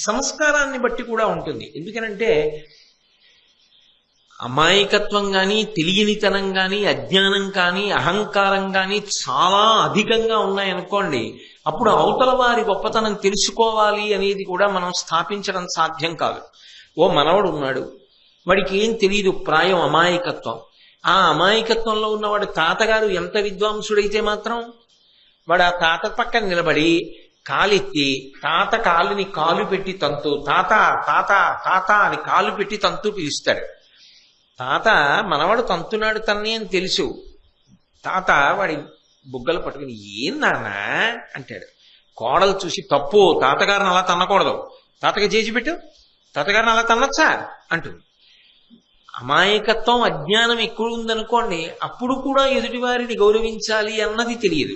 సంస్కారాన్ని బట్టి కూడా ఉంటుంది. ఎందుకనంటే అమాయకత్వం కానీ, తెలియనితనం కానీ, అజ్ఞానం కానీ, అహంకారం కానీ చాలా అధికంగా ఉన్నాయనుకోండి, అప్పుడు అవతల వారి గొప్పతనం తెలుసుకోవాలి అనేది కూడా మనం స్థాపించడం సాధ్యం కాదు. ఓ మనవడు ఉన్నాడు, వాడికి ఏం తెలియదు, ప్రాయం అమాయకత్వం. ఆ అమాయకత్వంలో ఉన్నవాడు తాతగారు ఎంత విద్వాంసుడైతే మాత్రం వాడు ఆ తాత పక్కన నిలబడి కాలెత్తి తాత కాలుని కాలు పెట్టి తంతు, తాత తాత తాత అని కాలు పెట్టి తంతు పిలుస్తాడు. తాత మనవాడు తంతున్నాడు తన్ని అని తెలుసు, తాత వాడి బుగ్గలు పట్టుకుని ఏం నాన్న అంటాడు. కోడలు చూసి తప్పు, తాతగారిని అలా తన్నకూడదు, తాతగా చేసి పెట్టు, తాతగారిని అలా తన్నొచ్చా అంటుంది. అమాయకత్వం అజ్ఞానం ఎక్కువ ఉందనుకోండి, అప్పుడు కూడా ఎదుటివారిని గౌరవించాలి అన్నది తెలియదు.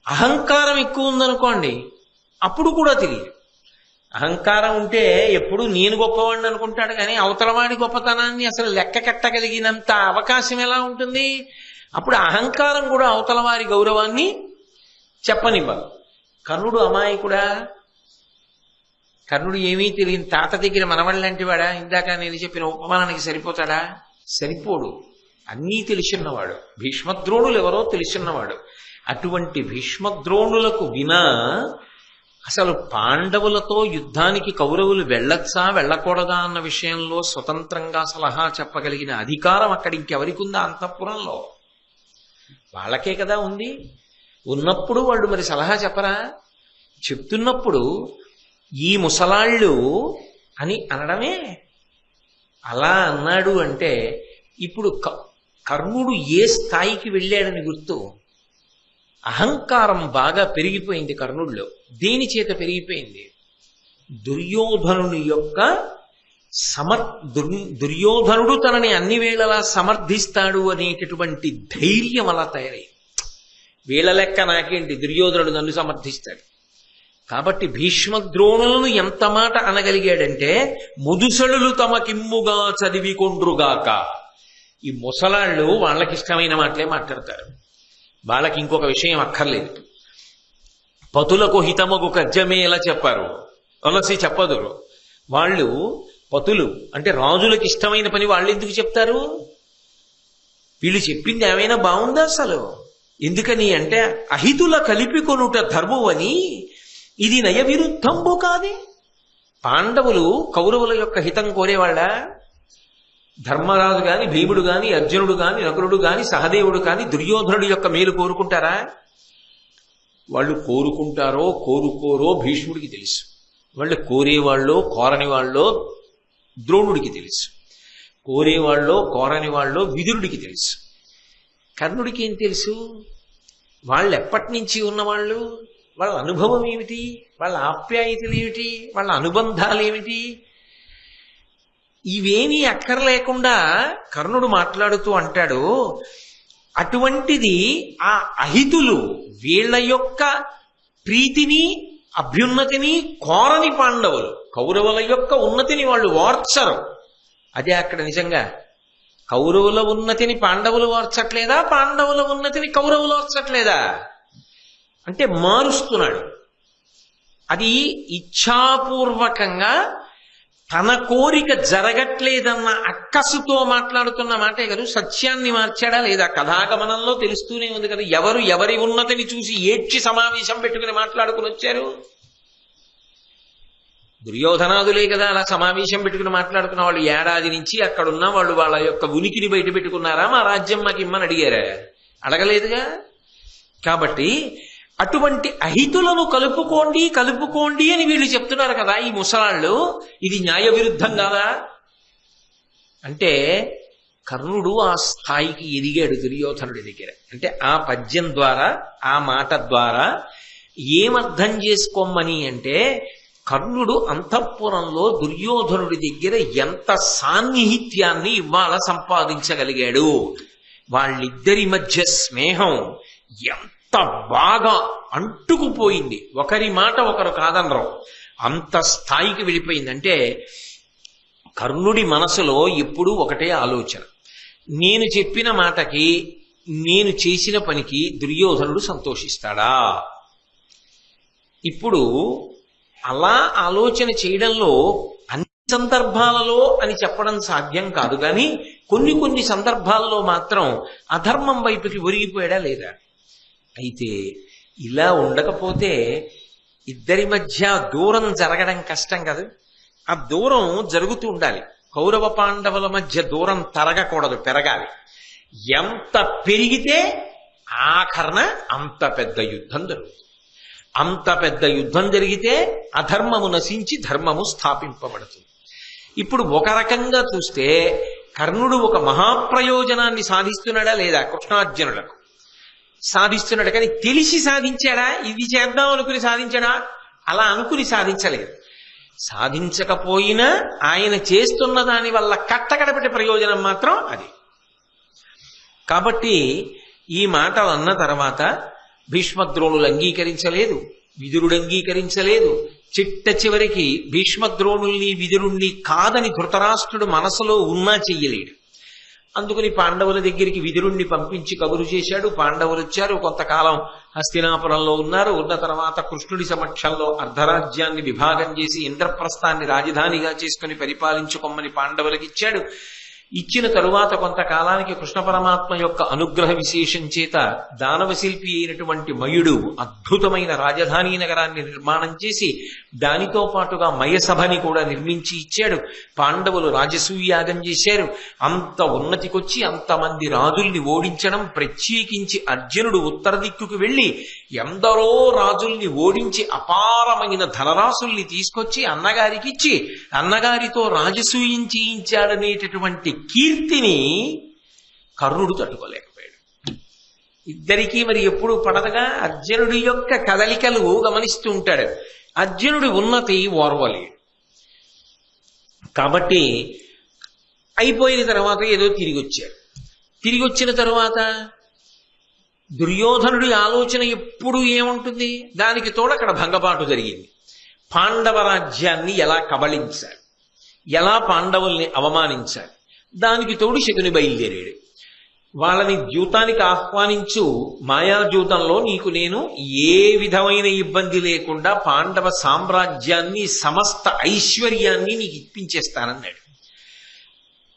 అహంకారం ఎక్కువ ఉందనుకోండి, అప్పుడు కూడా తెలియదు. అహంకారం ఉంటే ఎప్పుడు నేను గొప్పవాడిని అనుకుంటాడు, కానీ అవతలవాడి గొప్పతనాన్ని అసలు లెక్క కట్టగలిగినంత అవకాశం ఎలా ఉంటుంది? అప్పుడు అహంకారం కూడా అవతల వారి గౌరవాన్ని చెప్పనివ్వదు. కర్ణుడు అమాయకుడా? కర్ణుడు ఏమీ తెలియని తాత దగ్గర మనవళ్ళంటి వాడా? ఇందాక నేను చెప్పిన ఉపమానానికి సరిపోతాడా? సరిపోడు. అన్నీ తెలిసిన్నవాడు. భీష్మద్రోణులు ఎవరో తెలిసిన్నవాడు. అటువంటి భీష్మద్రోణులకు వినా అసలు పాండవులతో యుద్ధానికి కౌరవులు వెళ్ళొచ్చా వెళ్ళకూడదా అన్న విషయంలో స్వతంత్రంగా సలహా చెప్పగలిగిన అధికారం అక్కడ ఇంకెవరికి ఉందా? అంతఃపురంలో వాళ్ళకే కదా ఉంది. ఉన్నప్పుడు వాళ్ళు మరి సలహా చెప్పరా? చెప్తున్నప్పుడు ఈ ముసలాళ్ళు అని అనడమే. అలా అన్నాడు అంటే ఇప్పుడు కర్ణుడు ఏ స్థాయికి వెళ్ళాడని గుర్తు. అహంకారం బాగా పెరిగిపోయింది కర్ణుడిలో. దేని చేత పెరిగిపోయింది? దుర్యోధనుని యొక్క దుర్యోధనుడు తనని అన్ని వేళలా సమర్థిస్తాడు అనేటటువంటి ధైర్యం అలా తయారై, వీళ్ళ లెక్క నాకేంటి, దుర్యోధనుడు నన్ను సమర్థిస్తాడు. కాబట్టి భీష్మద్రోణులను ఎంత మాట అనగలిగాడంటే, ముదుసళులు తమకిమ్ముగా చదివికొండ్రుగాక. ఈ ముసలాళ్ళు వాళ్ళకిష్టమైన మాటలే మాట్లాడతారు, వాళ్ళకి ఇంకొక విషయం అక్కర్లేదు. పతులకు హితమగు కజ్జమేలా చెప్పారు, ఒలసి చెప్పదురు, వాళ్ళు పతులు అంటే రాజులకు ఇష్టమైన పని వాళ్ళు ఎందుకు చెప్తారు? వీళ్ళు చెప్పింది ఏమైనా బాగుందా అసలు? ఎందుకని అంటే అహితుల కలిపి కొనుట ధర్మమని, ఇది నయ విరుద్ధంబు కాదే. పాండవులు కౌరవుల యొక్క హితం కోరేవాళ్ళ? ధర్మరాజు గాని, భీముడు గాని, అర్జునుడు గాని, నకులుడు గాని, సహదేవుడు గాని దుర్యోధనుడు యొక్క మేలు కోరుకుంటారా? వాళ్ళు కోరుకుంటారో కోరుకోరో భీష్ముడికి తెలుసు. వాళ్ళు కోరేవాళ్ళో కోరని వాళ్ళో ద్రోణుడికి తెలుసు. కోరేవాళ్ళో కోరని వాళ్ళో విదురుడికి తెలుసు. కర్ణుడికి ఏం తెలుసు? వాళ్ళు ఎప్పటి నుంచి ఉన్నవాళ్ళు, వాళ్ళ అనుభవం ఏమిటి, వాళ్ళ ఆప్యాయతలు ఏమిటి, వాళ్ళ అనుబంధాలు ఏమిటి, ఇవేమీ అక్కర్లేకుండా కర్ణుడు మాట్లాడుతూ అంటాడు, అటువంటిది ఆ అహితులు వీళ్ళ యొక్క ప్రీతిని అభ్యున్నతిని కోరని పాండవులు కౌరవుల యొక్క ఉన్నతిని వాళ్ళు వార్చరు. అదే అక్కడ నిజంగా కౌరవుల ఉన్నతిని పాండవులు వార్చట్లేదా, పాండవుల ఉన్నతిని కౌరవులు వార్చట్లేదా అంటే మారుస్తున్నాడు. అది ఇచ్ఛాపూర్వకంగా తన కోరిక జరగట్లేదన్న అక్కసుతో మాట్లాడుతున్న మాటే కదా. సత్యాన్ని మార్చాడా లేదా? కథాగమనంలో తెలుస్తూనే ఉంది కదా. ఎవరు ఎవరి ఉన్నతిని చూసి ఏడ్చి సమావేశం పెట్టుకుని మాట్లాడుకుని వచ్చారు? దుర్యోధనాదులే కదా అలా సమావేశం పెట్టుకుని మాట్లాడుకున్న వాళ్ళు. ఏడాది నుంచి అక్కడున్న వాళ్ళు వాళ్ళ యొక్క ఉనికిని బయట పెట్టుకున్నారా? మా రాజ్యం మాకు ఇమ్మని అడిగారా? అడగలేదుగా. కాబట్టి అటువంటి అహితులను కలుపుకోండి కలుపుకోండి అని వీళ్ళు చెప్తున్నారు కదా ఈ ముసలాళ్ళు. ఇది న్యాయ విరుద్ధం కాదా అంటే కర్ణుడు ఆ స్థాయికి ఎదిగాడు దుర్యోధనుడి దగ్గర. అంటే ఆ పద్యం ద్వారా ఆ మాట ద్వారా ఏమర్థం చేసుకోమని అంటే కర్ణుడు అంతఃపురంలో దుర్యోధనుడి దగ్గర ఎంత సాన్నిహిత్యాన్ని ఇవాళ సంపాదించగలిగాడు. వాళ్ళిద్దరి మధ్య స్నేహం ఎంత బాగా అంటుకుపోయింది. ఒకరి మాట ఒకరు కాదనరు. అంత స్థాయికి వెళ్ళిపోయిందంటే కర్ణుడి మనసులో ఎప్పుడూ ఒకటే ఆలోచన, నేను చెప్పిన మాటకి నేను చేసిన పనికి దుర్యోధనుడు సంతోషిస్తాడా? ఇప్పుడు అలా ఆలోచన చేయడంలో అన్ని సందర్భాలలో అని చెప్పడం సాధ్యం కాదు, కానీ కొన్ని కొన్ని సందర్భాలలో మాత్రం అధర్మం వైపుకి ఒరిగిపోయాడా లేదా? అయితే ఇలా ఉండకపోతే ఇద్దరి మధ్య దూరం జరగడం కష్టం కదా. ఆ దూరం జరుగుతూ ఉండాలి. కౌరవ పాండవుల మధ్య దూరం తరగకూడదు, పెరగాలి. ఎంత పెరిగితే ఆఖరణ అంత పెద్ద యుద్ధం జరుగుతుంది. అంత పెద్ద యుద్ధం జరిగితే అధర్మము నశించి ధర్మము స్థాపింపబడుతుంది. ఇప్పుడు ఒక రకంగా చూస్తే కర్ణుడు ఒక మహాప్రయోజనాన్ని సాధిస్తున్నాడా లేదా? కృష్ణార్జునులకు సాధిస్తున్నాడు. కానీ తెలిసి సాధించాడా? ఇది చేద్దాం అనుకుని సాధించాడా? అలా అనుకుని సాధించలేదు. సాధించకపోయినా ఆయన చేస్తున్న దాని వల్ల కట్టకడపటి ప్రయోజనం మాత్రం అది. కాబట్టి ఈ మాటలు అన్న తర్వాత భీష్మద్రోణులు అంగీకరించలేదు, విదురుడు అంగీకరించలేదు. చిట్ట చివరికి భీష్మద్రోణుల్ని విదురుణ్ణి కాదని ధృతరాష్ట్రుడు మనసులో ఉన్నా చెయ్యలేడు. అందుకని పాండవుల దగ్గరికి విదురుణ్ణి పంపించి కబురు చేశాడు. పాండవులు వచ్చారు, కొంతకాలం హస్తినాపురంలో ఉన్నారు. ఉన్న తర్వాత కృష్ణుడి సమక్షంలో అర్ధరాజ్యాన్ని విభాగం చేసి ఇంద్రప్రస్థాన్ని రాజధానిగా చేసుకుని పరిపాలించుకోమని పాండవులకు ఇచ్చాడు. ఇచ్చిన తరువాత కొంతకాలానికి కృష్ణ పరమాత్మ యొక్క అనుగ్రహ విశేషం చేత దానవశిల్పి అయినటువంటి మయుడు అద్భుతమైన రాజధాని నగరాన్ని నిర్మాణం చేసి దానితో పాటుగా మయసభని కూడా నిర్మించి ఇచ్చాడు. పాండవులు రాజసూయాగం చేశారు. అంత ఉన్నతికొచ్చి అంతమంది రాజుల్ని ఓడించడం, ప్రత్యేకించి అర్జునుడు ఉత్తర దిక్కుకు వెళ్లి ఎందరో రాజుల్ని ఓడించి అపారమైన ధనరాశుల్ని తీసుకొచ్చి అన్నగారికి ఇచ్చి అన్నగారితో రాజసూయం చేయించాడనేటటువంటి కీర్తిని కర్ణుడు తట్టుకోలేకపోయాడు. ఇద్దరికీ మరి ఎప్పుడు పడదగా. అర్జునుడి యొక్క కదలికలు గమనిస్తూ ఉంటాడు. అర్జునుడి ఉన్నతి ఓర్వలేడు. కాబట్టి అయిపోయిన తర్వాత ఏదో తిరిగి వచ్చారు. తిరిగి వచ్చిన తరువాత దుర్యోధనుడి ఆలోచన ఎప్పుడు ఏముంటుంది? దానికి తోడు అక్కడ భంగపాటు జరిగింది. పాండవ రాజ్యాన్ని ఎలా కబళించాలి, ఎలా పాండవుల్ని అవమానించాలి, దానికి తోడు శకుని బయలుదేరాడు. వాళ్ళని ద్యూతానికి ఆహ్వానించు, మాయాద్యూతంలో నీకు నేను ఏ విధమైన ఇబ్బంది లేకుండా పాండవ సామ్రాజ్యాన్ని సమస్త ఐశ్వర్యాన్ని నీకు ఇప్పించేస్తానన్నాడు.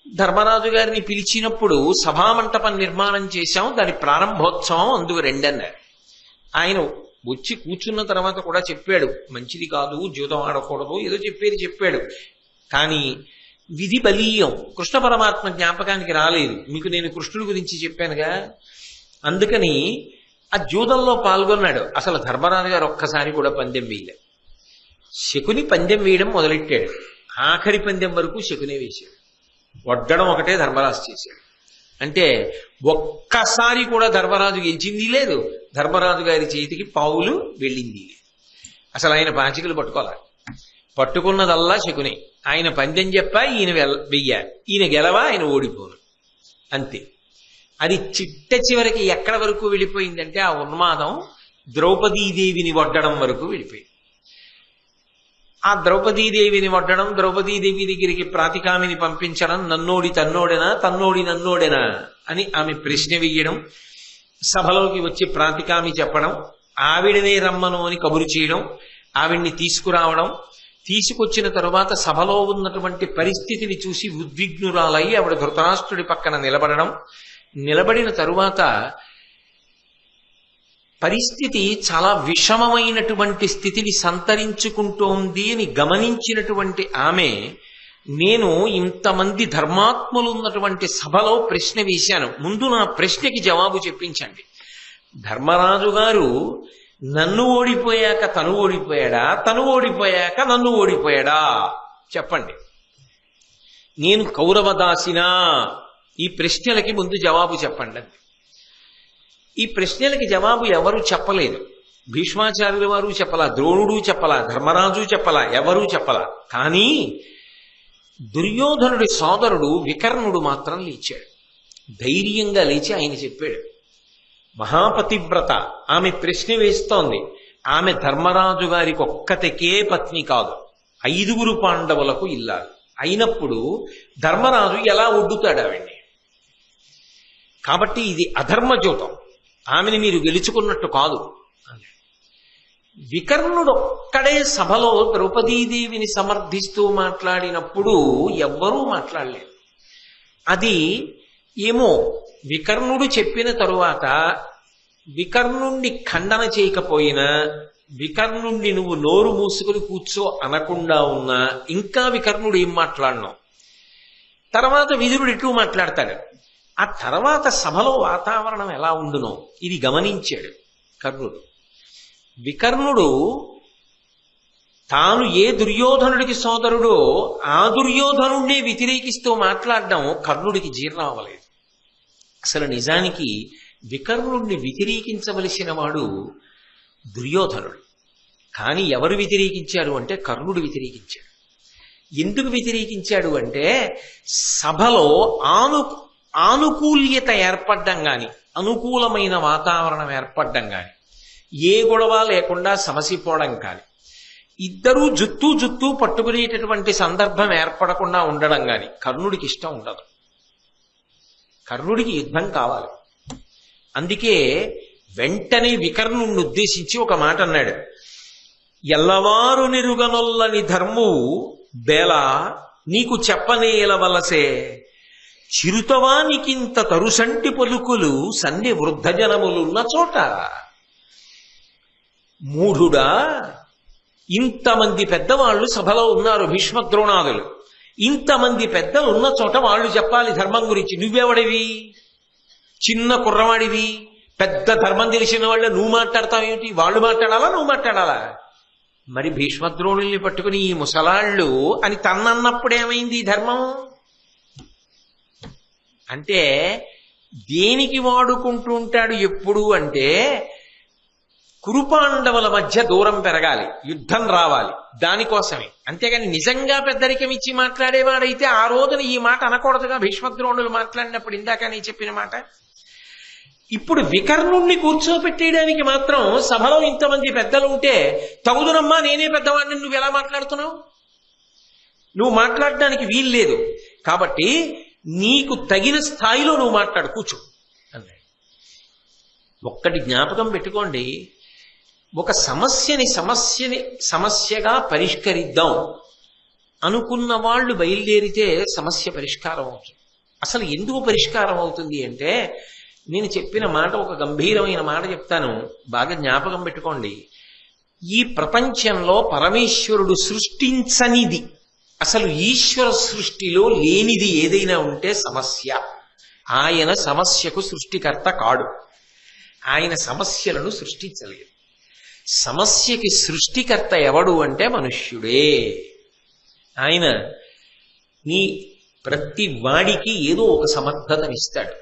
ధర్మరాజు గారిని పిలిచినప్పుడు సభామంటపం నిర్మాణం చేశాం, దాని ప్రారంభోత్సవం అందుకు రెండన్నారు. ఆయన వచ్చి కూర్చున్న తర్వాత కూడా చెప్పాడు, మంచిది కాదు, జూదం ఆడకూడదు, ఏదో చెప్పాడు. కానీ విధి బలీయం, కృష్ణ పరమాత్మ జ్ఞాపకానికి రాలేదు. మీకు నేను కృష్ణుడి గురించి చెప్పానుగా, అందుకని ఆ జూదంలో పాల్గొన్నాడు. అసలు ధర్మరాజు గారు ఒక్కసారి కూడా పందెం వేయలేదు. శకుని పందెం వేయడం మొదలెట్టాడు, ఆఖరి పందెం వరకు శకునే వేశాడు. వడ్డడం ఒకటే ధర్మరాజు చేశాడు. అంటే ఒక్కసారి కూడా ధర్మరాజు గెలిచింది లేదు, ధర్మరాజు గారి చేతికి పావులు వెళ్ళింది లేదు. అసలు ఆయన పాచికలు పట్టుకున్నదల్లా శకునే. ఆయన పందెం చెప్పా, ఈయన వెయ్యాలి, ఈయన గెలవా, ఆయన ఓడిపోను, అంతే. అది చిట్ట చివరికి ఎక్కడ వరకు వెళ్ళిపోయిందంటే ఆ ఉన్మాదం ద్రౌపదీదేవిని వడ్డడం వరకు వెళ్ళిపోయింది. ఆ ద్రౌపదీదేవిని వడ్డడం, ద్రౌపదీదేవి దగ్గరికి ప్రాతికామిని పంపించడం, నన్నోడి తన్నోడెనా, తన్నోడి నన్నోడెనా అని ఆమె ప్రశ్న వెయ్యడం, సభలోకి వచ్చి ప్రాతికామి చెప్పడం, ఆవిడనే రమ్మను అని కబురు చేయడం, ఆవిడ్ని తీసుకురావడం, తీసుకొచ్చిన తరువాత సభలో ఉన్నటువంటి పరిస్థితిని చూసి ఉద్విగ్నురాలై ఆవిడ ధృతరాష్ట్రుడి పక్కన నిలబడిన తరువాత పరిస్థితి చాలా విషమమైనటువంటి స్థితిని సంతరించుకుంటోంది అని గమనించినటువంటి ఆమె, నేను ఇంతమంది ధర్మాత్ములు ఉన్నటువంటి సభలో ప్రశ్న వేశాను, ముందు నా ప్రశ్నకి జవాబు చెప్పించండి. ధర్మరాజు గారు నన్ను ఓడిపోయాక తను ఓడిపోయాడా, తను ఓడిపోయాక నన్ను ఓడిపోయాడా చెప్పండి. నేను కౌరవదాసినా? ఈ ప్రశ్నలకి ముందు జవాబు చెప్పండి. ఈ ప్రశ్నలకి జవాబు ఎవరు చెప్పలేదు. భీష్మాచార్యుల వారు చెప్పలా, ద్రోణుడు చెప్పలా, ధర్మరాజు చెప్పలా, ఎవరూ చెప్పలా. కానీ దుర్యోధనుడి సోదరుడు వికర్ణుడు మాత్రం లేచాడు. ధైర్యంగా లేచి ఆయన చెప్పాడు, మహాపతివ్రత, ఆమె ప్రశ్న వేస్తోంది. ఆమె ధర్మరాజు గారికి ఒక్కతికే పత్ని కాదు, 5 పాండవులకు ఇల్లాలు. అయినప్పుడు ధర్మరాజు ఎలా ఒడ్డుతాడు ఆవిడ్ని? కాబట్టి ఇది అధర్మజూతం, ఆమెని మీరు గెలుచుకున్నట్టు కాదు. వికర్ణుడు ఒక్కడే సభలో ద్రౌపదీదేవిని సమర్థిస్తూ మాట్లాడినప్పుడు ఎవ్వరూ మాట్లాడలేదు. అది ఏమో వికర్ణుడు చెప్పిన తరువాత వికర్ణుణ్ణి ఖండన చేయకపోయినా, వికర్ణుణ్ణి నువ్వు నోరు మూసుకుని కూర్చో అనకుండా ఉన్నా ఇంకా వికర్ణుడు ఏం మాట్లాడినావు. తర్వాత విదురుడు ఎటు మాట్లాడతాడు. ఆ తర్వాత సభలో వాతావరణం ఎలా ఉండునో ఇది గమనించాడు కర్ణుడు. వికర్ణుడు తాను ఏ దుర్యోధనుడికి సోదరుడో ఆ దుర్యోధనుడినే వ్యతిరేకిస్తూ మాట్లాడడం కర్ణుడికి జీర్ణం అవ్వలేదు. అసలు నిజానికి వికర్ణుడిని వ్యతిరేకించవలసిన వాడు దుర్యోధనుడు. కానీ ఎవరు వ్యతిరేకించారు అంటే కర్ణుడు వ్యతిరేకించాడు. ఎందుకు వ్యతిరేకించాడు అంటే సభలో ఆనుకూల్యత ఏర్పడ్డం గాని, అనుకూలమైన వాతావరణం ఏర్పడ్డం గాని, ఏ గొడవ లేకుండా సమసిపోవడం కానీ, ఇద్దరూ జుత్తు పట్టుకునేటటువంటి సందర్భం ఏర్పడకుండా ఉండడం కానీ కర్ణుడికి ఇష్టం ఉండదు. కర్ణుడికి యుద్ధం కావాలి. అందుకే వెంటనే వికర్ణుణ్ణి ఉద్దేశించి ఒక మాట అన్నాడు, ఎల్లవారు నిరుగనొల్లని ధర్మువు బేల నీకు చెప్పనేలవలసే, చిరుతవానికింత తరుసంటి పలుకులు సన్ని వృద్ధజనములున్న చోట. మూఢుడా, ఇంతమంది పెద్దవాళ్ళు సభలో ఉన్నారు, భీష్మద్రోణాదులు, ఇంతమంది పెద్దలు ఉన్న చోట వాళ్ళు చెప్పాలి ధర్మం గురించి. నువ్వెవడివి? చిన్న కుర్రవాడివి. పెద్ద ధర్మం తెలిసిన వాళ్ళ నువ్వు మాట్లాడతావేమిటి? వాళ్ళు మాట్లాడాలా, నువ్వు మాట్లాడాలా? మరి భీష్మద్రోణుల్ని పట్టుకుని ఈ ముసలాళ్ళు అని తన్నన్నప్పుడేమైంది ధర్మం? అంటే దేనికి వాడుకుంటూ ఉంటాడు ఎప్పుడు అంటే కురుపాండవుల మధ్య దూరం పెరగాలి, యుద్ధం రావాలి, దానికోసమే. అంతేగాని నిజంగా పెద్దరికం ఇచ్చి మాట్లాడేవాడైతే ఆ రోజున ఈ మాట అనకూడదుగా. భీష్మద్రోణులు మాట్లాడినప్పుడు ఇందాక నేను చెప్పిన మాట. ఇప్పుడు వికర్ణుణ్ణి కూర్చోపెట్టేయడానికి మాత్రం సభలో ఇంతమంది పెద్దలు ఉంటే తగుదునమ్మా, నేనే పెద్దవాడిని, నువ్వు ఎలా మాట్లాడుతున్నావు? నువ్వు మాట్లాడడానికి వీలు లేదు. కాబట్టి నీకు తగిన స్థాయిలో నువ్వు మాట్లాడు, కూర్చో ఒక్కటి జ్ఞాపకం పెట్టుకోండి, ఒక సమస్యని సమస్యగా పరిష్కరిద్దాం అనుకున్న వాళ్ళు బయలుదేరితే సమస్య పరిష్కారం అవుతుంది. అసలు ఎందుకు పరిష్కారం అవుతుంది అంటే, నేను చెప్పిన మాట ఒక గంభీరమైన మాట చెప్తాను, బాగా జ్ఞాపకం పెట్టుకోండి. ఈ ప్రపంచంలో పరమేశ్వరుడు సృష్టించనిది, అసలు ఈశ్వర సృష్టిలో లేనిది ఏదైనా ఉంటే సమస్య. ఆయన సమస్యకు సృష్టికర్త కాడు, ఆయన సమస్యలను సృష్టించలేదు. సమస్యకి సృష్టికర్త ఎవడు అంటే మనుష్యుడే. ఆయన నీ ప్రతి వాడికి ఏదో ఒక సమర్థతనిస్తాడు,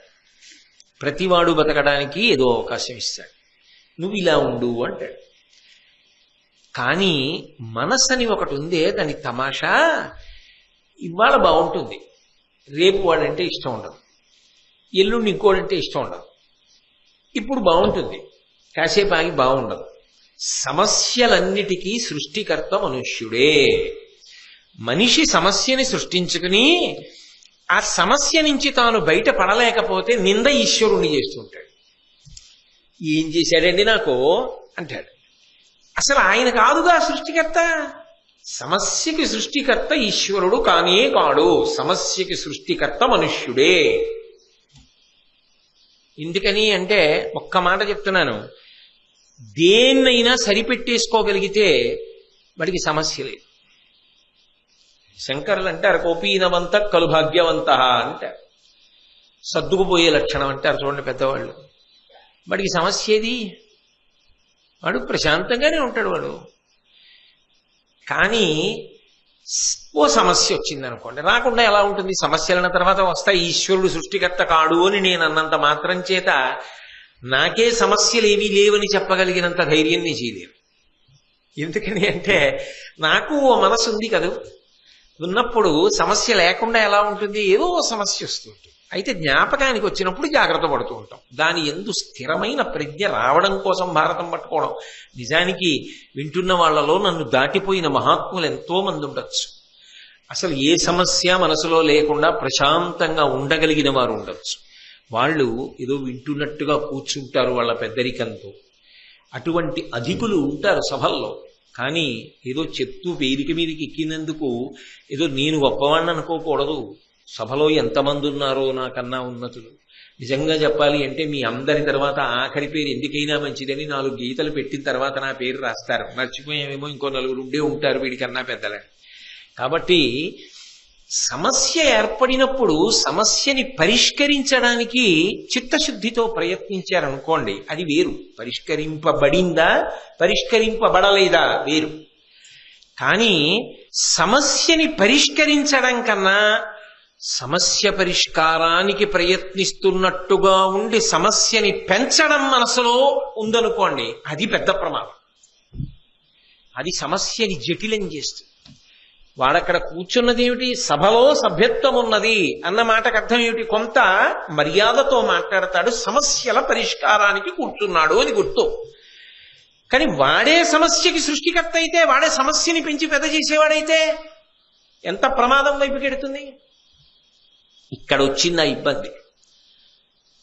ప్రతివాడు బతకడానికి ఏదో అవకాశం ఇస్తాడు, నువ్వు ఇలా ఉండు అంటాడు. కానీ మనస్సని ఒకటి ఉందే, దాని తమాషా, ఇవాళ బాగుంటుంది, రేపు వాడంటే ఇష్టం ఉండదు, ఎల్లుండి ఇంకోడంటే ఇష్టం ఉండదు, ఇప్పుడు బాగుంటుంది, కాసేపు ఆగి బాగుండదు. సమస్యలన్నిటికీ సృష్టికర్త మనుష్యుడే. మనిషి సమస్యని సృష్టించుకుని ఆ సమస్య నుంచి తాను బయట పడలేకపోతే నింద ఈశ్వరుణ్ణి చేస్తుంటాడు. ఏం చేశాడండి నాకు అంటాడు. అసలు ఆయన కాదుగా సృష్టికర్త. సమస్యకి సృష్టికర్త ఈశ్వరుడు కానే కాడు, సమస్యకి సృష్టికర్త మనుష్యుడే. ఎందుకని అంటే ఒక్క మాట చెప్తున్నాను, దేన్నైనా సరిపెట్టేసుకోగలిగితే వాడికి సమస్య లేదు. శంకరులు అంటారు, కోపీనవంత కలు భాగ్యవంత అంటారు, సర్దుకుపోయే లక్షణం అంటారు చూడండి పెద్దవాళ్ళు. వాడికి సమస్య ఏది? వాడు ప్రశాంతంగానే ఉంటాడు వాడు. కానీ ఓ సమస్య వచ్చిందనుకోండి, రాకుండా ఎలా ఉంటుంది? సమస్యలన్న తర్వాత వస్తాయి. ఈశ్వరుడు సృష్టికర్త కాడు అని నేను అన్నంత మాత్రం చేత నాకే సమస్యలు ఏమీ లేవని చెప్పగలిగినంత ధైర్యం నీ చేయలేరు. ఎందుకని అంటే నాకు ఓ మనసు ఉంది కదా, ఉన్నప్పుడు సమస్య లేకుండా ఎలా ఉంటుంది? ఏదో సమస్య వస్తుంది. అయితే జ్ఞాపకానికి వచ్చినప్పుడు జాగ్రత్త పడుతూ ఉంటాం. దాని యందు స్థిరమైన ప్రజ్ఞ రావడం కోసం భారతం పట్టుకోవడం. నిజానికి వింటున్న వాళ్లలో నన్ను దాటిపోయిన మహాత్ములు ఎంతో మంది ఉండొచ్చు. అసలు ఏ సమస్య మనసులో లేకుండా ప్రశాంతంగా ఉండగలిగిన వారు ఉండొచ్చు. వాళ్ళు ఏదో వింటున్నట్టుగా కూర్చుంటారు వాళ్ళ పెద్దరికంతో. అటువంటి అధికులు ఉంటారు సభల్లో. కానీ ఏదో చెప్తూ వేదిక మీదకి ఎక్కినందుకు ఏదో నేను గొప్పవాణ్ణి అనుకోకూడదు. సభలో ఎంతమంది ఉన్నారో నాకన్నా ఉన్నతులు. నిజంగా చెప్పాలి అంటే మీ అందరి తర్వాత ఆఖరి పేరు ఎందుకైనా మంచిదని 4 గీతలు పెట్టిన తర్వాత నా పేరు రాస్తారు. మర్చిపోయామేమో ఇంకో 4 ఉండే ఉంటారు వీడికన్నా పెద్దలని. కాబట్టి సమస్య ఏర్పడినప్పుడు సమస్యని పరిష్కరించడానికి చిత్తశుద్ధితో ప్రయత్నించారనుకోండి, అది వేరు. పరిష్కరింపబడిందా పరిష్కరింపబడలేదా వేరు. కానీ సమస్యని పరిష్కరించడం కన్నా సమస్య పరిష్కారానికి ప్రయత్నిస్తున్నట్టుగా ఉండి సమస్యని పెంచడం మనసులో ఉందనుకోండి, అది పెద్ద ప్రమాదం. అది సమస్యని జటిలం చేస్తుంది. వాడక్కడ కూర్చున్నది ఏమిటి? సభలో సభ్యత్వం ఉన్నది అన్న మాటకు అర్థం ఏమిటి? కొంత మర్యాదతో మాట్లాడతాడు, సమస్యల పరిష్కారానికి కూర్చున్నాడు అని గుర్తు. కానీ వాడే సమస్యకి సృష్టికర్త అయితే, వాడే సమస్యని పెంచి పెద్ద చేసేవాడైతే ఎంత ప్రమాదం వైపుకెడుతుంది? ఇక్కడ వచ్చింది ఆ ఇబ్బంది.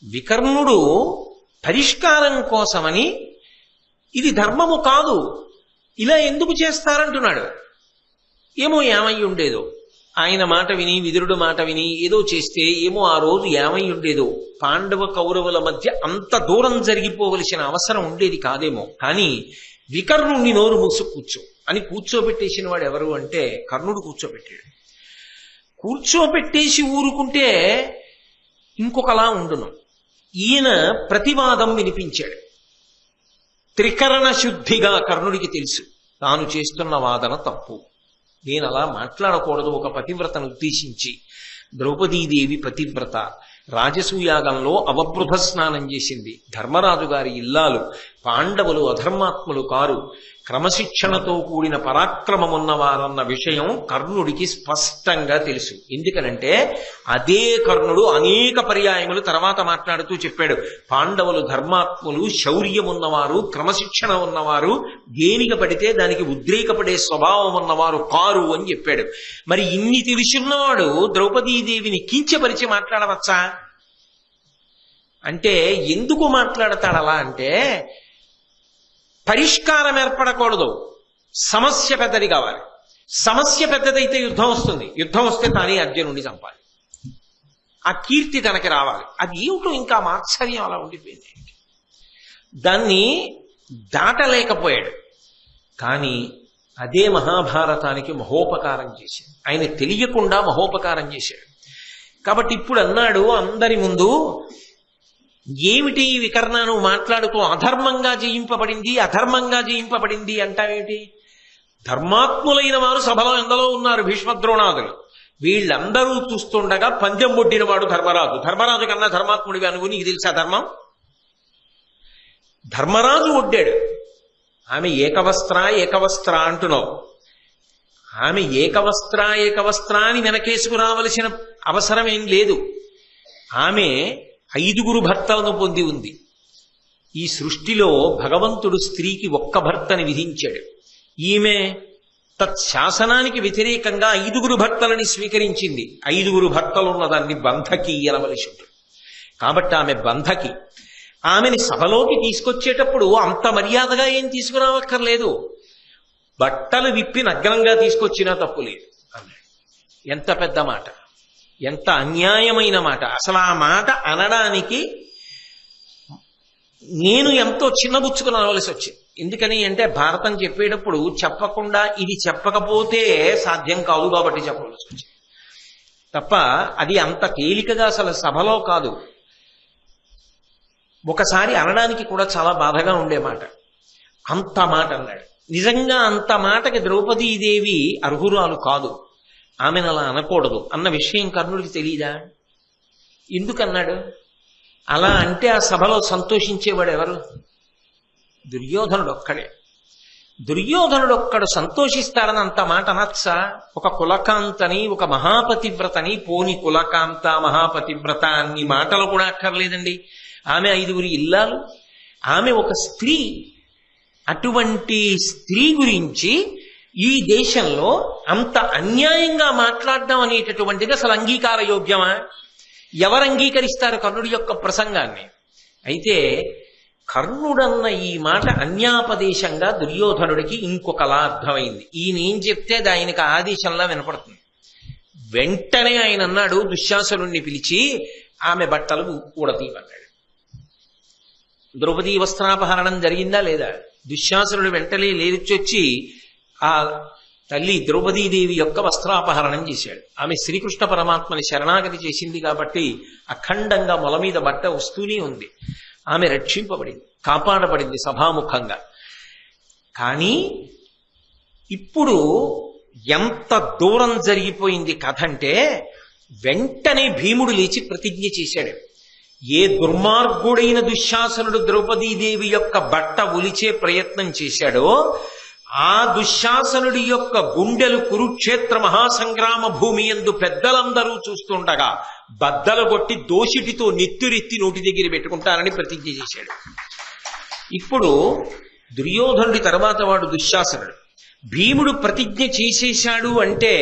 వికర్ణుడు పరిష్కారం కోసమని ఇది ధర్మము కాదు, ఇలా ఎందుకు చేస్తారంటున్నాడు. ఏమో ఏమై ఉండేదో, ఆయన మాట విని విదురుడు మాట విని ఏదో చేస్తే ఏమో ఆ రోజు ఏమై ఉండేదో. పాండవ కౌరవుల మధ్య అంత దూరం జరిగిపోవలసిన అవసరం ఉండేది కాదేమో. కానీ వికర్ణుణ్ణి నోరు మూసు కూర్చో అని కూర్చోబెట్టేసిన వాడు ఎవరు అంటే కర్ణుడు కూర్చోబెట్టాడు. కూర్చోబెట్టేసి ఊరుకుంటే ఇంకొకలా ఉండును. ఈయన ప్రతివాదం వినిపించాడు. త్రికరణ శుద్ధిగా కర్ణుడికి తెలుసు తాను చేస్తున్న వాదన తప్పు, నేను అలా మాట్లాడకూడదు. ఒక పతివ్రతను ఉద్దేశించి, ద్రౌపదీదేవి పతివ్రత, రాజసూయాగంలో అవబృధ స్నానం చేసింది, ధర్మరాజు గారి ఇల్లాలు, పాండవులు అధర్మాత్ములు కారు, క్రమశిక్షణతో కూడిన పరాక్రమమున్నవారన్న విషయం కర్ణుడికి స్పష్టంగా తెలుసు. ఎందుకనంటే అదే కర్ణుడు అనేక పర్యాయములు తర్వాత మాట్లాడుతూ చెప్పాడు, పాండవులు ధర్మాత్ములు, శౌర్యమున్నవారు, క్రమశిక్షణ ఉన్నవారు, దేనికి పడితే దానికి ఉద్రేకపడే స్వభావం ఉన్నవారు కారు అని చెప్పాడు. మరి ఇన్ని తెలుసున్నవాడు ద్రౌపదీదేవిని కించపరిచి మాట్లాడవచ్చా? అంటే ఎందుకు మాట్లాడతాడు అలా అంటే, పరిష్కారం ఏర్పడకూడదు, సమస్య పెద్దది కావాలి. సమస్య పెద్దదైతే యుద్ధం వస్తుంది, యుద్ధం వస్తే తానే అర్జునుడిని చంపాలి, ఆ కీర్తి తనకి రావాలి. అది ఏమిటో ఇంకా మాత్సర్యం అలా ఉండిపోయింది. దాన్ని దాటలేకపోయాడు. కానీ అదే మహాభారతానికి మహోపకారం చేశాడు. ఆయన తెలియకుండా మహోపకారం చేశాడు. కాబట్టి ఇప్పుడు అన్నాడు అందరి ముందు, ఏమిటి ఈ వికర్ణ నువ్వు మాట్లాడుతూ అధర్మంగా జయింపబడింది అధర్మంగా జయింపబడింది అంటావేమిటి? ధర్మాత్ములైన వారు సభలో ఎందరో ఉన్నారు, భీష్మద్రోణాదులు. వీళ్ళందరూ చూస్తుండగా పందెం ఒడ్డిన వాడు ధర్మరాజు. ధర్మరాజు కన్నా ధర్మాత్ముడిగా అనుకుని, నీకు తెలుసా ధర్మం? ధర్మరాజు ఒడ్డాడు. ఆమె ఏకవస్త్ర అంటున్నావు. ఆమె ఏకవస్త్ర అని వెనకేసుకురావలసిన అవసరం ఏం లేదు. ఆమె 5 భర్తలను పొంది ఉంది. ఈ సృష్టిలో భగవంతుడు స్త్రీకి ఒక్క భర్తని విధించాడు. ఈమె తత్శాసనానికి వ్యతిరేకంగా 5 భర్తలని స్వీకరించింది. 5 భర్తలు ఉన్నదాన్ని బంధకి అనవలసి ఉంటుంది. కాబట్టి ఆమె బంధకి. ఆమెని సభలోకి తీసుకొచ్చేటప్పుడు అంత మర్యాదగా ఏం తీసుకురావక్కర్లేదు, బట్టలు విప్పి నగ్నంగా తీసుకొచ్చినా తప్పు లేదు అన్నాడు. ఎంత పెద్ద మాట, ఎంత అన్యాయమైన మాట. అసలు ఆ మాట అనడానికి నేను ఎంతో చిన్నబుచ్చుకుని అనవలసి వచ్చింది. ఎందుకని అంటే, భారతం చెప్పేటప్పుడు చెప్పకుండా ఇది చెప్పకపోతే సాధ్యం కాదు కాబట్టి చెప్పవలసి వచ్చింది తప్ప అది అంత తేలికగా అసలు సభలో కాదు. ఒకసారి అనడానికి కూడా చాలా బాధగా ఉండే మాట. అంత మాట అన్నాడు. నిజంగా అంత మాటకి ద్రౌపదీదేవి అర్హురాలు కాదు, ఆమెను అలా అనకూడదు అన్న విషయం కర్ణుడికి తెలియదా? ఎందుకన్నాడు? అలా అంటే ఆ సభలో సంతోషించేవాడు ఎవరు? దుర్యోధనుడు ఒక్కడే. దుర్యోధనుడు ఒక్కడు సంతోషిస్తాడని అంత మాట అనొచ్చా? ఒక కులకాంతని, ఒక మహాపతివ్రతని, పోని కులకాంత మహాపతివ్రత అన్ని మాటలు కూడా అక్కర్లేదండి. ఆమె 5 ఇల్లాలు, ఆమె ఒక స్త్రీ. అటువంటి స్త్రీ గురించి ఈ దేశంలో అంత అన్యాయంగా మాట్లాడడం అనేటటువంటిది అసలు అంగీకార యోగ్యమా? ఎవరు అంగీకరిస్తారు కర్ణుడి యొక్క ప్రసంగాన్ని? అయితే కర్ణుడన్న ఈ మాట అన్యాపదేశంగా దుర్యోధనుడికి ఇంకొకలా అర్థమైంది. ఈయన ఏం చెప్తే అది ఆయనకు ఆదేశంలా వినపడుతుంది. వెంటనే ఆయన అన్నాడు, దుశ్శాసనుణ్ణి పిలిచి ఆమె బట్టలు ఊడతీయమన్నాడు. ద్రౌపదీ వస్త్రాపహరణం జరిగిందా లేదా? దుశ్శాసనుడు వెంటనే లేచొచ్చి ఆ తల్లి ద్రౌపదీదేవి యొక్క వస్త్రాపహరణం చేశాడు. ఆమె శ్రీకృష్ణ పరమాత్మని శరణాగతి చేసింది కాబట్టి అఖండంగా మొల మీద బట్ట వస్తూనే ఉంది. ఆమె రక్షింపబడింది, కాపాడబడింది సభాముఖంగా. కానీ ఇప్పుడు ఎంత దూరం జరిగిపోయింది కథ అంటే, వెంటనే భీముడు లేచి ప్రతిజ్ఞ చేశాడు. ఏ దుర్మార్గుడైన దుశ్శాసనుడు ద్రౌపదీదేవి యొక్క బట్ట ఒలిచే ప్రయత్నం చేశాడో, ఆ దుశ్శాసనుడి యొక్క గుండెలు కురుక్షేత్ర మహాసంగ్రామ భూమి యందు పెద్దలందరూ చూస్తుండగా బద్దలు కొట్టి దోషిటితో నెత్తురెత్తి నోటి దగ్గర పెట్టుకుంటానని ప్రతిజ్ఞ చేశాడు. ఇప్పుడు దుర్యోధనుడి తర్వాత వాడు దుశ్శాసనుడు. భీముడు ప్రతిజ్ఞ చేసేశాడు అంటే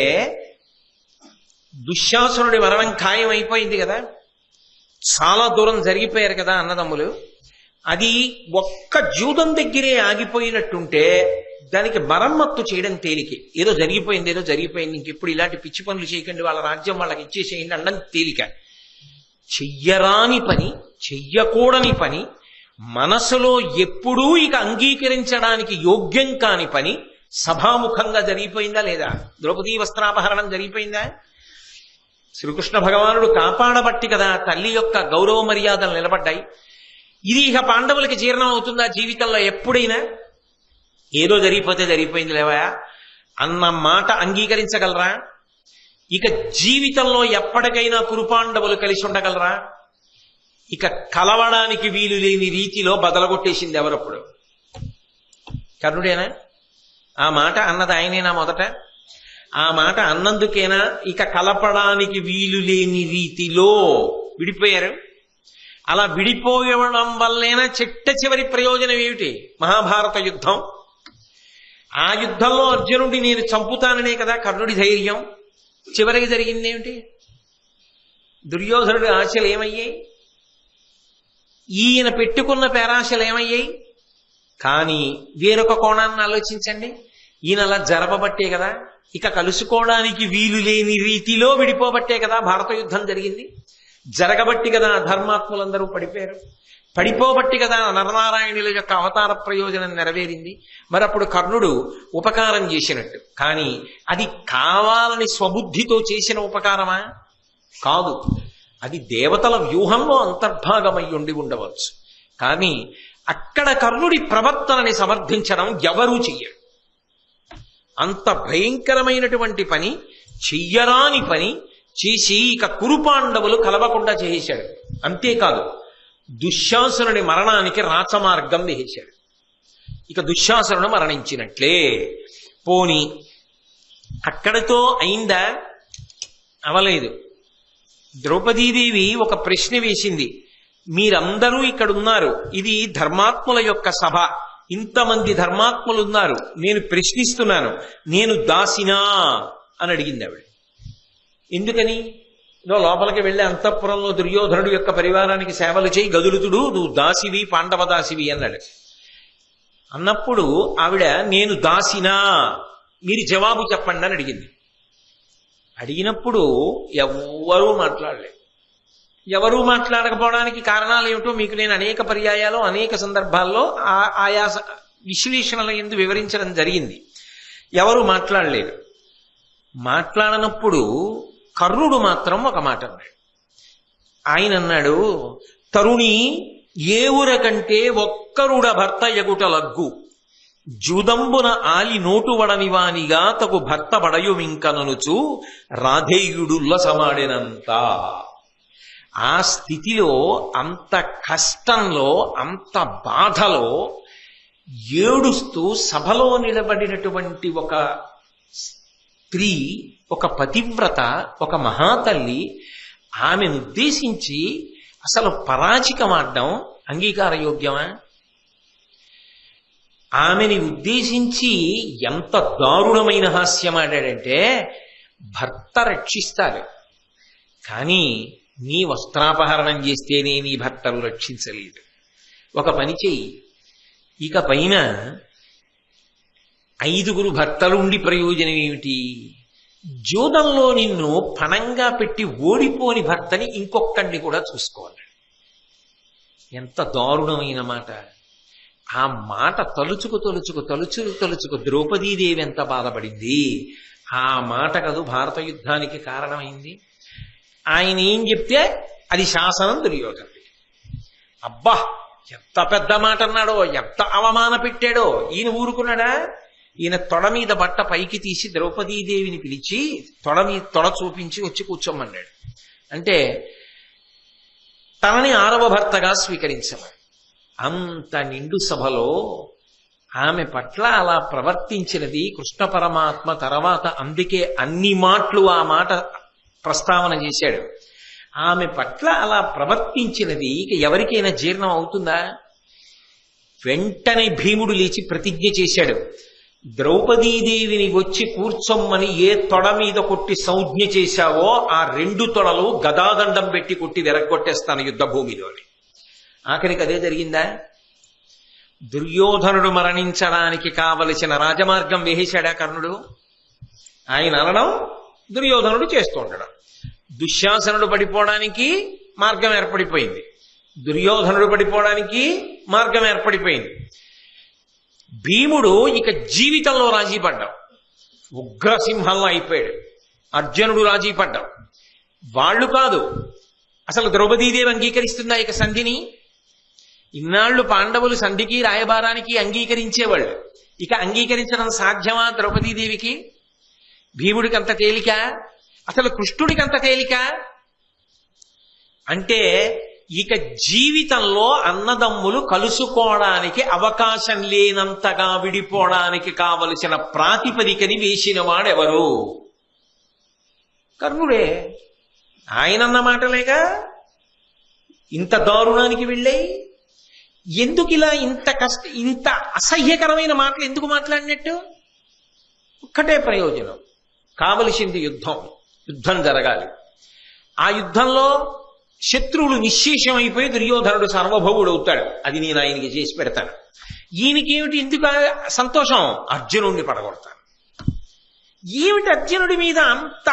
దుశ్శాసనుడి మరణం ఖాయం అయిపోయింది కదా, చాలా దూరం జరిగిపోయారు కదా అన్నదమ్ములు. అది ఒక్క జూదం దగ్గరే ఆగిపోయినట్టుంటే దానికి మరమ్మత్తు చేయడం తేలికే. ఏదో జరిగిపోయింది ఇంకెప్పుడు ఇలాంటి పిచ్చి పనులు చేయకండి, వాళ్ళ రాజ్యం వాళ్ళకి ఇచ్చేసేయండి అనడం తేలిక. చెయ్యరాని పని, చెయ్యకూడని పని, మనసులో ఎప్పుడూ ఇక అంగీకరించడానికి యోగ్యం కాని పని సభాముఖంగా జరిగిపోయిందా లేదా? ద్రౌపదీ వస్త్రాపహరణం జరిగిపోయిందా? శ్రీకృష్ణ భగవానుడు కాపాడబట్టి కదా తల్లి యొక్క గౌరవ మర్యాదలు నిలబడ్డాయి. ఇది ఇక పాండవులకి జీర్ణం అవుతుందా జీవితంలో? ఎప్పుడైనా ఏదో జరిగిపోతే జరిగిపోయింది లేవా అన్న మాట అంగీకరించగలరా? ఇక జీవితంలో ఎప్పటికైనా కురుపాండవులు కలిసి ఉండగలరా? ఇక కలవడానికి వీలు లేని రీతిలో బదలగొట్టేసింది ఎవరప్పుడు? కర్ణుడేనా? ఆ మాట అన్నది ఆయనేనా మొదట? ఆ మాట అన్నందుకేనా ఇక కలపడానికి వీలు లేని రీతిలో విడిపోయారు? అలా విడిపోవడం వల్లేనా చిట్ట చివరి ప్రయోజనం ఏమిటి? మహాభారత యుద్ధం. ఆ యుద్ధంలో అర్జునుడి నేను చంపుతాననే కదా కర్ణుడి ధైర్యం. చివరికి జరిగింది ఏమిటి? దుర్యోధనుడి ఆశలు ఏమయ్యాయి? ఈయన పెట్టుకున్న పేరాశలు ఏమయ్యాయి? కానీ వేరొక కోణాన్ని ఆలోచించండి. ఈయన అలా జరపబట్టే కదా, ఇక కలుసుకోవడానికి వీలు లేని రీతిలో విడిపోబట్టే కదా భారత యుద్ధం జరిగింది. జరగబట్టి కదా ధర్మాత్ములందరూ పడిపోయారు. పడిపోబట్టి కదా నరనారాయణుల యొక్క అవతార ప్రయోజనం నెరవేరింది. మరి అప్పుడు కర్ణుడు ఉపకారం చేసినట్టు. కానీ అది కావాలని స్వబుద్ధితో చేసిన ఉపకారమా? కాదు. అది దేవతల వ్యూహంలో అంతర్భాగమై ఉండి ఉండవచ్చు. కానీ అక్కడ కర్ణుడి ప్రవర్తనని సమర్థించడం ఎవరూ చెయ్యరు. అంత భయంకరమైనటువంటి పని, చెయ్యరాని పని చేసి ఇక కురుపాండవులు కలవకుండా చేశాడు. అంతేకాదు, దుశ్శాసనుడి మరణానికి రాచమార్గం వేశాడు. ఇక దుశ్శాసనుడు మరణించినట్లే. పోని అక్కడితో అయిందా? అవలేదు. ద్రౌపదీదేవి ఒక ప్రశ్న వేసింది. మీరందరూ ఇక్కడున్నారు, ఇది ధర్మాత్ముల యొక్క సభ, ఇంతమంది ధర్మాత్ములున్నారు, నేను ప్రశ్నిస్తున్నాను, నేను దాసినా అని అడిగింది ఆవిడ. ఎందుకని? లోపలికి వెళ్ళి అంతఃపురంలో దుర్యోధనుడు యొక్క పరివారానికి సేవలు చేయి, గదులుతుడు, నువ్వు దాసివి, పాండవ దాసివి అన్నాడు. అన్నప్పుడు ఆవిడ నేను దాసినా, మీరు జవాబు చెప్పండి అని అడిగింది. అడిగినప్పుడు ఎవ్వరూ మాట్లాడలేదు. ఎవరూ మాట్లాడకపోవడానికి కారణాలు ఏమిటో మీకు నేను అనేక పర్యాయాలు అనేక సందర్భాల్లో ఆయా విశ్లేషణల యందు వివరించడం జరిగింది. ఎవరు మాట్లాడలేదు. మాట్లాడనప్పుడు కర్ణుడు మాత్రం ఒక మాట అన్నాడు. ఆయన అన్నాడు, తరుణి ఏవుర కంటే ఒక్కరుడ భర్త ఎగుట లగ్గు, జూదంబున ఆలి నోటు వడనివానిగా తగు భర్త బడయుమింకననుచు రాధేయుడుల్ల సమాడినంత. ఆ స్థితిలో, అంత కష్టంలో, అంత బాధలో ఏడుస్తూ సభలో నిలబడినటువంటి ఒక స్త్రీ, ఒక పతివ్రత, ఒక మహాతల్లి, ఆమెను ఉద్దేశించి అసలు పరాచికమాడడం అంగీకారయోగ్యమా? ఆమెని ఉద్దేశించి ఎంత దారుణమైన హాస్యమాడాడంటే, భర్త రక్షిస్తారు, కానీ నీ వస్త్రాపహరణం చేస్తేనే నీ భర్తను రక్షించలేదు. ఒక పని చెయ్యి, ఇక పైన 5 భర్తలుండి ప్రయోజనం ఏమిటి? జూదంలో నిన్ను పణంగా పెట్టి ఓడిపోని భర్తని ఇంకొక్కడిని కూడా చూసుకోవాలి. ఎంత దారుణమైన మాట! ఆ మాట తలుచుకు ద్రౌపదీదేవి ఎంత బాధపడింది. ఆ మాట కదూ భారత యుద్ధానికి కారణమైంది. ఆయన ఏం చెప్తే అది శాసనం దుర్యోధనుడికి. అబ్బా, ఎంత పెద్ద మాట అన్నాడో, ఎంత అవమాన పెట్టాడో! ఈయన ఊరుకున్నాడా? ఈయన తొడ మీద బట్ట పైకి తీసి ద్రౌపదీదేవిని పిలిచి తొడ చూపించి వచ్చి కూర్చోమన్నాడు. అంటే తనని 6వ భర్తగా స్వీకరించమని. అంత నిండు సభలో ఆమె పట్ల అలా ప్రవర్తించినది కృష్ణ పరమాత్మ తర్వాత అందుకే అన్ని మాటలు ఆ మాట ప్రస్తావన చేశాడు. ఆమె పట్ల అలా ప్రవర్తించినది ఇక ఎవరికైనా జీర్ణం అవుతుందా? వెంటనే భీముడు లేచి ప్రతిజ్ఞ చేశాడు, ద్రౌపదీదేవిని వచ్చి కూర్చొమ్మని ఏ తొడ మీద కొట్టి సంజ్ఞ చేశావో ఆ 2 తొడలు గదాదండం పెట్టి కొట్టి విరగొట్టేస్తాను యుద్ధ భూమిలోని. ఆఖరికి అదే జరిగిందా? దుర్యోధనుడు మరణించడానికి కావలసిన రాజమార్గం వేసేశాడా కర్ణుడు? ఆయన అనడం, దుర్యోధనుడు చేస్తూ ఉండడం. దుశ్శాసనుడు పడిపోవడానికి మార్గం ఏర్పడిపోయింది, దుర్యోధనుడు పడిపోవడానికి మార్గం ఏర్పడిపోయింది. భీముడు ఇక జీవితంలో రాజీ పడ్డాం, ఉగ్రసింహంలో అయిపోయాడు. అర్జునుడు రాజీ పడ్డాం. వాళ్ళు కాదు, అసలు ద్రౌపదీదేవి అంగీకరిస్తుందా ఇక సంధిని? ఇన్నాళ్లు పాండవులు సంధికి రాయబారానికి అంగీకరించేవాళ్ళు, ఇక అంగీకరించడం సాధ్యమా ద్రౌపదీదేవికి? భీముడికి అంత తేలిక? అసలు కృష్ణుడికి అంత తేలిక? అంటే ఇక జీవితంలో అన్నదమ్ములు కలుసుకోవడానికి అవకాశం లేనంతగా విడిపోవడానికి కావలసిన ప్రాతిపదికని వేసిన వాడెవరు? కర్ణుడే. ఆయనన్న మాటలేగా ఇంత దారుణానికి వెళ్ళాయి. ఎందుకు ఇలా ఇంత అసహ్యకరమైన మాటలు ఎందుకు మాట్లాడినట్టు? ఒక్కటే ప్రయోజనం, కావలసింది యుద్ధం జరగాలి. ఆ యుద్ధంలో శత్రువులు నిశ్శేషమైపోయి దుర్యోధనుడు సార్వభౌముడు అవుతాడు. అది నేను ఆయనకి చేసి పెడతాను. ఈయనకేమిటి ఎందుకు సంతోషం? అర్జునుడిని పడగొడతాను. ఏమిటి అర్జునుడి మీద అంత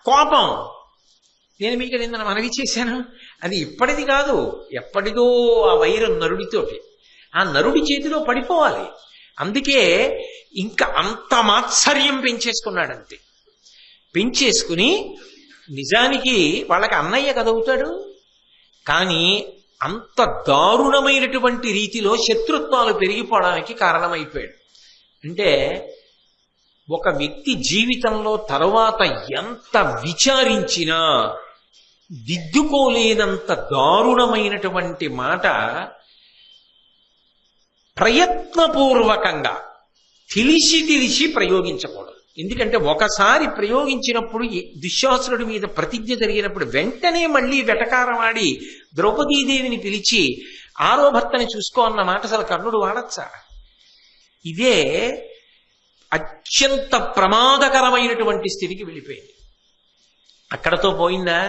కోపం? నేను మీకు నిన్న మనవి చేశాను, అది ఇప్పటిది కాదు, ఎప్పటిదో ఆ వైరం నరుడితోటి. ఆ నరుడి చేతిలో పడిపోవాలి. అందుకే ఇంకా అంత మాత్సర్యం పెంచేసుకున్నాడంతే. పెంచేసుకుని నిజానికి వాళ్ళకి అన్నయ్య కదవుతాడు, కానీ అంత దారుణమైనటువంటి రీతిలో శత్రుత్వాలు పెరిగిపోవడానికి కారణమైపోయాడు. అంటే ఒక వ్యక్తి జీవితంలో తరువాత ఎంత విచారించినా దిద్దుకోలేనంత దారుణమైనటువంటి మాట ప్రయత్నపూర్వకంగా తెలిసి ప్రయోగించకూడదు. ఎందుకంటే ఒకసారి ప్రయోగించినప్పుడు దుశ్శాసనుడి మీద ప్రతిజ్ఞ జరిగినప్పుడు వెంటనే మళ్ళీ వెటకారమాడి ద్రౌపదీదేవిని పిలిచి ఆరో భర్తని చూసుకో అన్న మాట అసలు కర్ణుడు వాడచ్చా? ఇదే అత్యంత ప్రమాదకరమైనటువంటి స్థితికి వెళ్ళిపోయింది. అక్కడతో పోయిందా?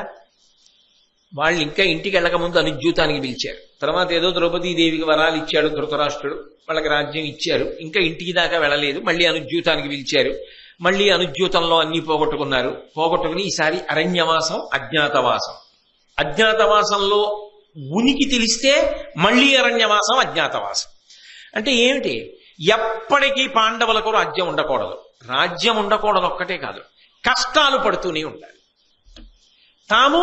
వాళ్ళు ఇంకా ఇంటికి వెళ్ళకముందు అనుజ్యూతానికి పిలిచారు. తర్వాత ఏదో ద్రౌపదీదేవికి వరాలు ఇచ్చాడు ధృతరాష్ట్రుడు, వాళ్ళకి రాజ్యం ఇచ్చారు. ఇంకా ఇంటికి దాకా వెళ్ళలేదు, మళ్ళీ అనుజ్యూతానికి పిలిచారు. మళ్ళీ అనుజ్యూతంలో అన్ని పోగొట్టుకుని ఈసారి అరణ్యవాసం, అజ్ఞాతవాసం. అజ్ఞాతవాసంలో ఉనికి తెలిస్తే మళ్ళీ అరణ్యవాసం, అజ్ఞాతవాసం. అంటే ఏమిటి? ఎప్పటికీ పాండవులకు రాజ్యం ఉండకూడదు. రాజ్యం ఉండకూడదు ఒక్కటే కాదు, కష్టాలు పడుతూనే ఉండాలి. తాము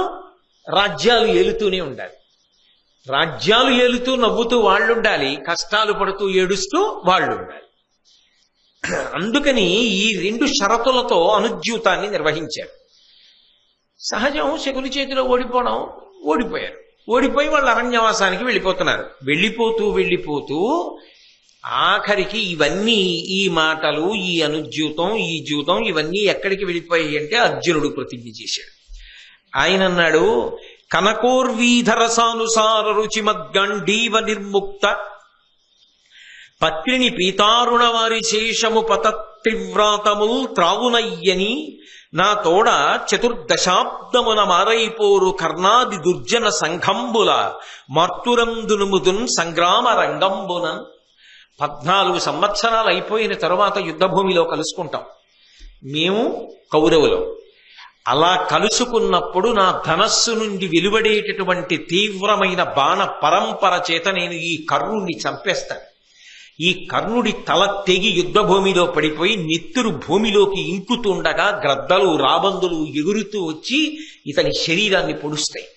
రాజ్యాలు ఏలుతూనే ఉండాలి. రాజ్యాలు ఏలుతూ నవ్వుతూ వాళ్ళుండాలి, కష్టాలు పడుతూ ఏడుస్తూ వాళ్ళుండాలి. అందుకని ఈ రెండు షరతులతో అనుజ్యూతాన్ని నిర్వహించారు. సహజం, శకుని చేతిలో ఓడిపోయారు. ఓడిపోయి వాళ్ళు అరణ్యవాసానికి వెళ్ళిపోతున్నారు. వెళ్ళిపోతూ ఆఖరికి ఇవన్నీ, ఈ మాటలు, ఈ అనుజ్యూతం, ఈ జూతం ఇవన్నీ ఎక్కడికి వెళ్ళిపోయాయి అంటే అర్జునుడు ప్రతిజ్ఞ చేశాడు. ఆయన అన్నాడు, కనకోర్వీధరసానుసార రుచిమద్గండీవ నిర్ముక్త పత్రిని పీతారుణ వారి శేషము పతత్రివ్రాతముల్ త్రావునయ్యని నా తోడ చతుర్దశాబ్దమున మారైపోరు కర్ణాది దుర్జన సంఘంబుల మార్తురందునుముదున్ సంగ్రామ రంగంబునన్. 14 సంవత్సరాలు అయిపోయిన తరువాత యుద్ధభూమిలో కలుసుకుంటాం మేము కౌరవులు. అలా కలుసుకున్నప్పుడు నా ధనస్సు నుండి వెలువడేటటువంటి తీవ్రమైన బాణ పరంపర చేత నేను ఈ కర్ణుడిని చంపేస్తాను. ఈ కర్ణుడి తల తెగి యుద్ధభూమిలో పడిపోయి నెత్తురు భూమిలోకి ఇంకుతుండగా గ్రద్దలు, రాబందులు ఎగురుతూ వచ్చి ఇతని శరీరాన్ని పొడుస్తాయి.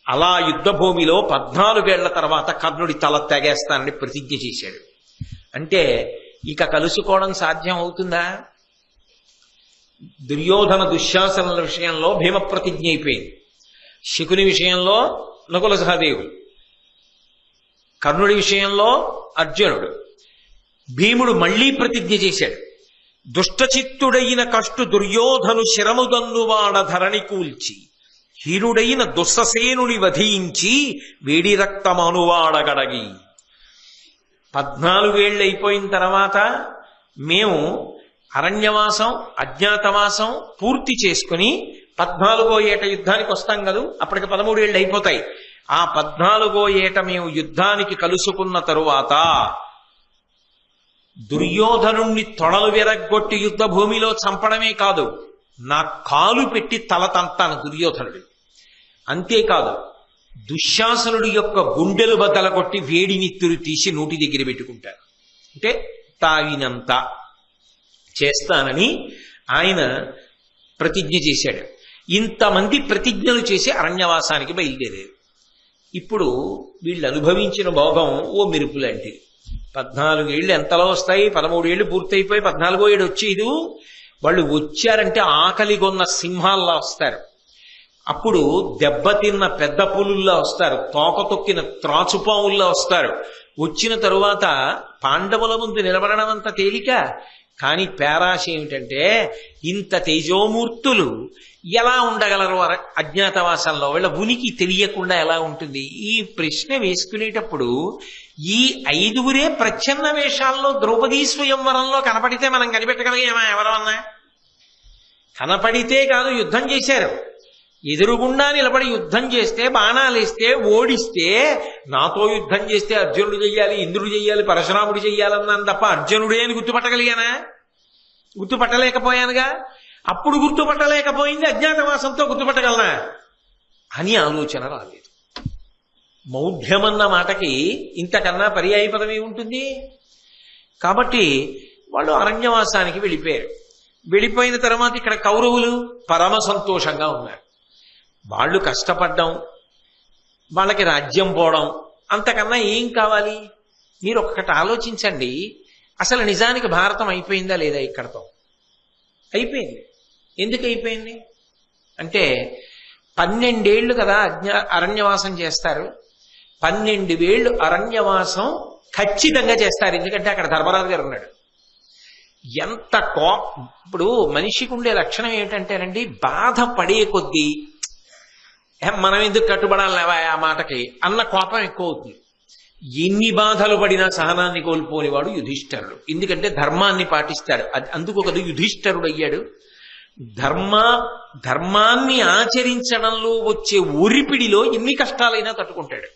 అలా యుద్ధభూమిలో 14 ఏళ్ల తర్వాత కర్ణుడి తల తెగేస్తానని ప్రతిజ్ఞ చేశాడు. అంటే ఇక కలుసుకోవడం సాధ్యం అవుతుందా? దుర్యోధన దుశ్శాసనుల విషయంలో భీమ ప్రతిజ్ఞ అయిపోయింది, శకుని విషయంలో నకుల సహదేవుడు, కర్ణుడి విషయంలో అర్జునుడు. భీముడు మళ్లీ ప్రతిజ్ఞ చేశాడు, దుష్టచిత్తుడైన కష్టు దుర్యోధను శిరముదన్నువాడ ధరణి కూల్చి హీనుడైన దుస్ససేనుని వధించి వేడి రక్తమనువాడగడగి. 14 ఏళ్ళు అయిపోయిన తర్వాత మేము అరణ్యవాసం, అజ్ఞాతవాసం పూర్తి చేసుకుని 14వ ఏట యుద్ధానికి వస్తాం కదూ. అప్పటికి 13 ఏళ్ళు అయిపోతాయి. ఆ 14వ ఏట మేము యుద్ధానికి కలుసుకున్న తరువాత దుర్యోధనుణ్ణి తొడలు విరగ్గొట్టి యుద్ధ భూమిలో చంపడమే కాదు, నా కాలు పెట్టి తల తంతాను దుర్యోధనుడు. అంతేకాదు, దుశ్శాసనుడి యొక్క గుండెలు బద్దలగొట్టి వేడి నెత్తురు తీసి నోటి దగ్గర పెట్టుకుంటారు. అంటే తావినంత చేస్తానని ఆయన ప్రతిజ్ఞ చేశాడు. ఇంతమంది ప్రతిజ్ఞలు చేసి అరణ్యవాసానికి బయలుదేరారు. ఇప్పుడు వీళ్ళు అనుభవించిన భోగం ఓ మెరుపు లాంటిది. 14 ఏళ్ళు ఎంతలో వస్తాయి? 13 ఏళ్ళు పూర్తయిపోయి 14వ ఏడు వచ్చేది. వాళ్ళు వచ్చారంటే ఆకలిగొన్న సింహాల్లా వస్తారు. అప్పుడు దెబ్బతిన్న పెద్ద పులుల్లా వస్తారు, తోక తొక్కిన త్రాచుపావుల్లా వస్తారు. వచ్చిన తరువాత పాండవుల ముందు నిలబడడం అంత తేలిక. కానీ పేరాశ ఏమిటంటే, ఇంత తేజోమూర్తులు ఎలా ఉండగలరు అజ్ఞాతవాసంలో? వీళ్ళ ఉనికి తెలియకుండా ఎలా ఉంటుంది? ఈ ప్రశ్న వేసుకునేటప్పుడు ఈ 5గురే ప్రచ్ఛన్న వేషాల్లో ద్రౌపదీ స్వయంవరంలో కనపడితే మనం కనిపెట్టగలిగేమా? ఎవరన్నా కనపడితే కాదు, యుద్ధం చేశారు. ఎదురుగుండా నిలబడి యుద్ధం చేస్తే బాణాలేస్తే ఓడిస్తే నాతో యుద్ధం చేస్తే అర్జునుడు చెయ్యాలి, ఇంద్రుడు చెయ్యాలి, పరశురాముడు చెయ్యాలన్నాను తప్ప అర్జునుడే అని గుర్తుపట్టగలిగానా? గుర్తుపట్టలేకపోయానుగా. అప్పుడు గుర్తుపట్టలేకపోయింది అజ్ఞాతవాసంతో గుర్తుపట్టగలనా అని ఆలోచన రాలేదు. మౌఢ్యమన్న మాటకి ఇంతకన్నా పర్యాయ పదం ఏముంటుంది? కాబట్టి వాళ్ళు అరణ్యవాసానికి వెళ్ళిపోయారు. వెళ్ళిపోయిన తర్వాత ఇక్కడ కౌరవులు పరమ సంతోషంగా ఉన్నారు. వాళ్ళు కష్టపడ్డం, వాళ్ళకి రాజ్యం పోవడం, అంతకన్నా ఏం కావాలి? మీరు ఒక్కటి ఆలోచించండి. అసలు నిజానికి భారతం అయిపోయిందా లేదా? ఇక్కడతో అయిపోయింది. ఎందుకు అయిపోయింది అంటే 12 ఏళ్ళు కదా అరణ్యవాసం చేస్తారు. 12 ఏళ్ళు అరణ్యవాసం ఖచ్చితంగా చేస్తారు. ఎందుకంటే అక్కడ ధర్మరాజు గారు ఉన్నాడు. ఎంత ఇప్పుడు మనిషికి ఉండే లక్షణం ఏమిటంటేనండి, బాధపడే కొద్దీ మనం ఎందుకు కట్టుబడాలేవా ఆ మాటకి అన్న కోపం ఎక్కువ అవుతుంది. ఎన్ని బాధలు పడినా సహనాన్ని కోల్పోనివాడు యుధిష్ఠరుడు. ఎందుకంటే ధర్మాన్ని పాటిస్తాడు. అందుకు ఒక యుధిష్ఠరుడు అయ్యాడు. ధర్మాన్ని ఆచరించడంలో వచ్చే ఒరిపిడిలో ఎన్ని కష్టాలైనా తట్టుకుంటాడు.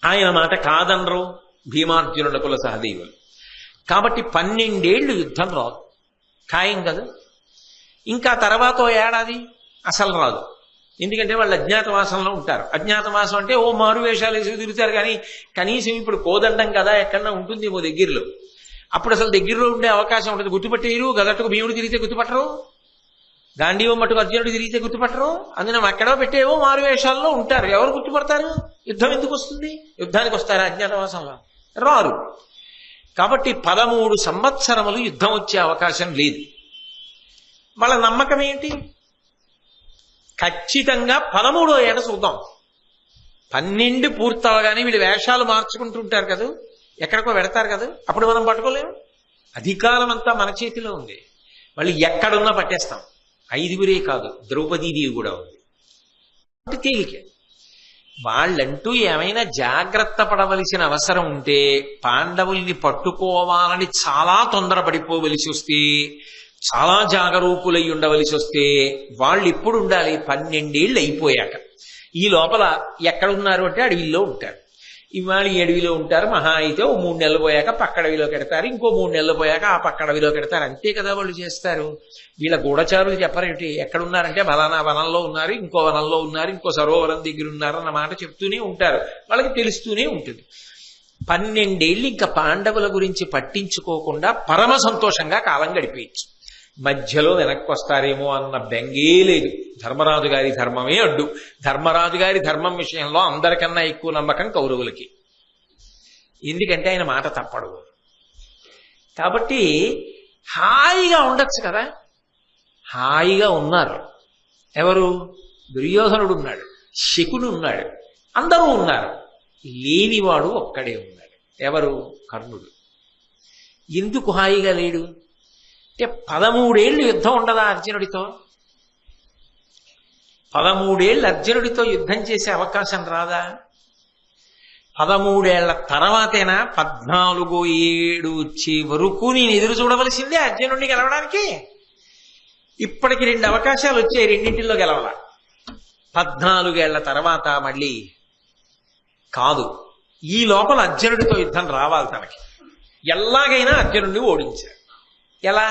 ఆయన మాట కాదనరు భీమార్జునుల కుల సహదేవులు. కాబట్టి 12 ఏళ్ళు యుద్ధం రాదు, ఖాయం కదా. ఇంకా తర్వాత ఏడాది అసలు రాదు. ఎందుకంటే వాళ్ళు అజ్ఞాతవాసంలో ఉంటారు. అజ్ఞాతవాసం అంటే ఓ మారు వేషాలు వేసి తిరుగుతారు. కానీ కనీసం ఇప్పుడు కోదండం కదా ఎక్కడన్నా ఉంటుంది ఓ దగ్గరలో. అప్పుడు అసలు దగ్గరలో ఉండే అవకాశం ఉంటుంది. గుర్తుపట్టేరు. గదట్టుకు భీముడు తిరిగితే గుర్తుపట్టరు, గాంధీవం మటుకు అర్జునుడు తిరిగితే గుర్తుపట్టరు. అందులో ఎక్కడో పెట్టేవో మారు వేషాల్లో ఉంటారు. ఎవరు గుర్తుపడతారు? యుద్ధం ఎందుకు వస్తుంది? యుద్ధానికి వస్తారా అజ్ఞాతవాసంలో? రారు. కాబట్టి 13 సంవత్సరములు యుద్ధం వచ్చే అవకాశం లేదు. వాళ్ళ నమ్మకం ఏంటి? ఖచ్చితంగా 13వ ఏట చూద్దాం. 12 పూర్తవగానే వీళ్ళు వేషాలు మార్చుకుంటుంటారు కదా, ఎక్కడికో పెడతారు కదా, అప్పుడు మనం పట్టుకోలేము. అధికారం అంతా మన చేతిలో ఉంది. వాళ్ళు ఎక్కడున్నా పట్టేస్తాం. 5గురే కాదు, ద్రౌపదీదేవి కూడా ఉంది. తేలికే. వాళ్ళంటూ ఏమైనా జాగ్రత్త పడవలసిన అవసరం ఉంటే పాండవుల్ని పట్టుకోవాలని చాలా తొందరపడిపోవలసి వస్తే, చాలా జాగరూకులై ఉండవలసి వస్తే వాళ్ళు ఎప్పుడు ఉండాలి? 12 ఏళ్ళు అయిపోయాక. ఈ లోపల ఎక్కడున్నారు అంటే అడవిలో ఉంటారు. ఇవాళ ఈ అడవిలో ఉంటారు. మహా అయితే ఓ 3 నెలలు పోయాక పక్క అడవిలో పెడతారు. ఇంకో 3 నెలలు పోయాక ఆ పక్క అడవిలో పెడతారు. అంతే కదా వాళ్ళు చేస్తారు. వీళ్ళ గూఢచారులు చెప్పరేంటి? ఎక్కడున్నారంటే బలానా వనంలో ఉన్నారు, ఇంకో వనంలో ఉన్నారు, ఇంకో సరోవరం దగ్గర ఉన్నారు అన్న మాట చెప్తూనే ఉంటారు. వాళ్ళకి తెలుస్తూనే ఉంటుంది. 12 ఏళ్ళు ఇంకా పాండవుల గురించి పట్టించుకోకుండా పరమ సంతోషంగా కాలం గడిపేయచ్చు. మధ్యలో వెనక్కి వస్తారేమో అన్న బెంగే లేదు. ధర్మరాజు గారి ధర్మమే అడ్డు. ధర్మరాజు గారి ధర్మం విషయంలో అందరికన్నా ఎక్కువ నమ్మకం కౌరవులకి. ఎందుకంటే ఆయన మాట తప్పడు. కాబట్టి హాయిగా ఉండొచ్చు కదా. హాయిగా ఉన్నారు. ఎవరు? దుర్యోధనుడు ఉన్నాడు, శకుని ఉన్నాడు, అందరూ ఉన్నారు. లేనివాడు ఒక్కడే ఉన్నాడు. ఎవరు? కర్ణుడు. ఎందుకు హాయిగా లేడు అంటే 13 ఏళ్ళు యుద్ధం ఉండదా అర్జునుడితో? 13 ఏళ్ళు అర్జునుడితో యుద్ధం చేసే అవకాశం రాదా? 13 ఏళ్ల తర్వాతేనా 14 ఏడు వచ్చే వరకు నేను ఎదురు చూడవలసిందే అర్జునుడిని గెలవడానికి. ఇప్పటికి 2 అవకాశాలు వచ్చాయి, రెండింటిలో గెలవాల. 14 ఏళ్ల తర్వాత మళ్ళీ కాదు. ఈ లోపల అర్జునుడితో యుద్ధం రావాలి తనకి. ఎలాగైనా అర్జునుడిని ఓడించారు. ఎలా?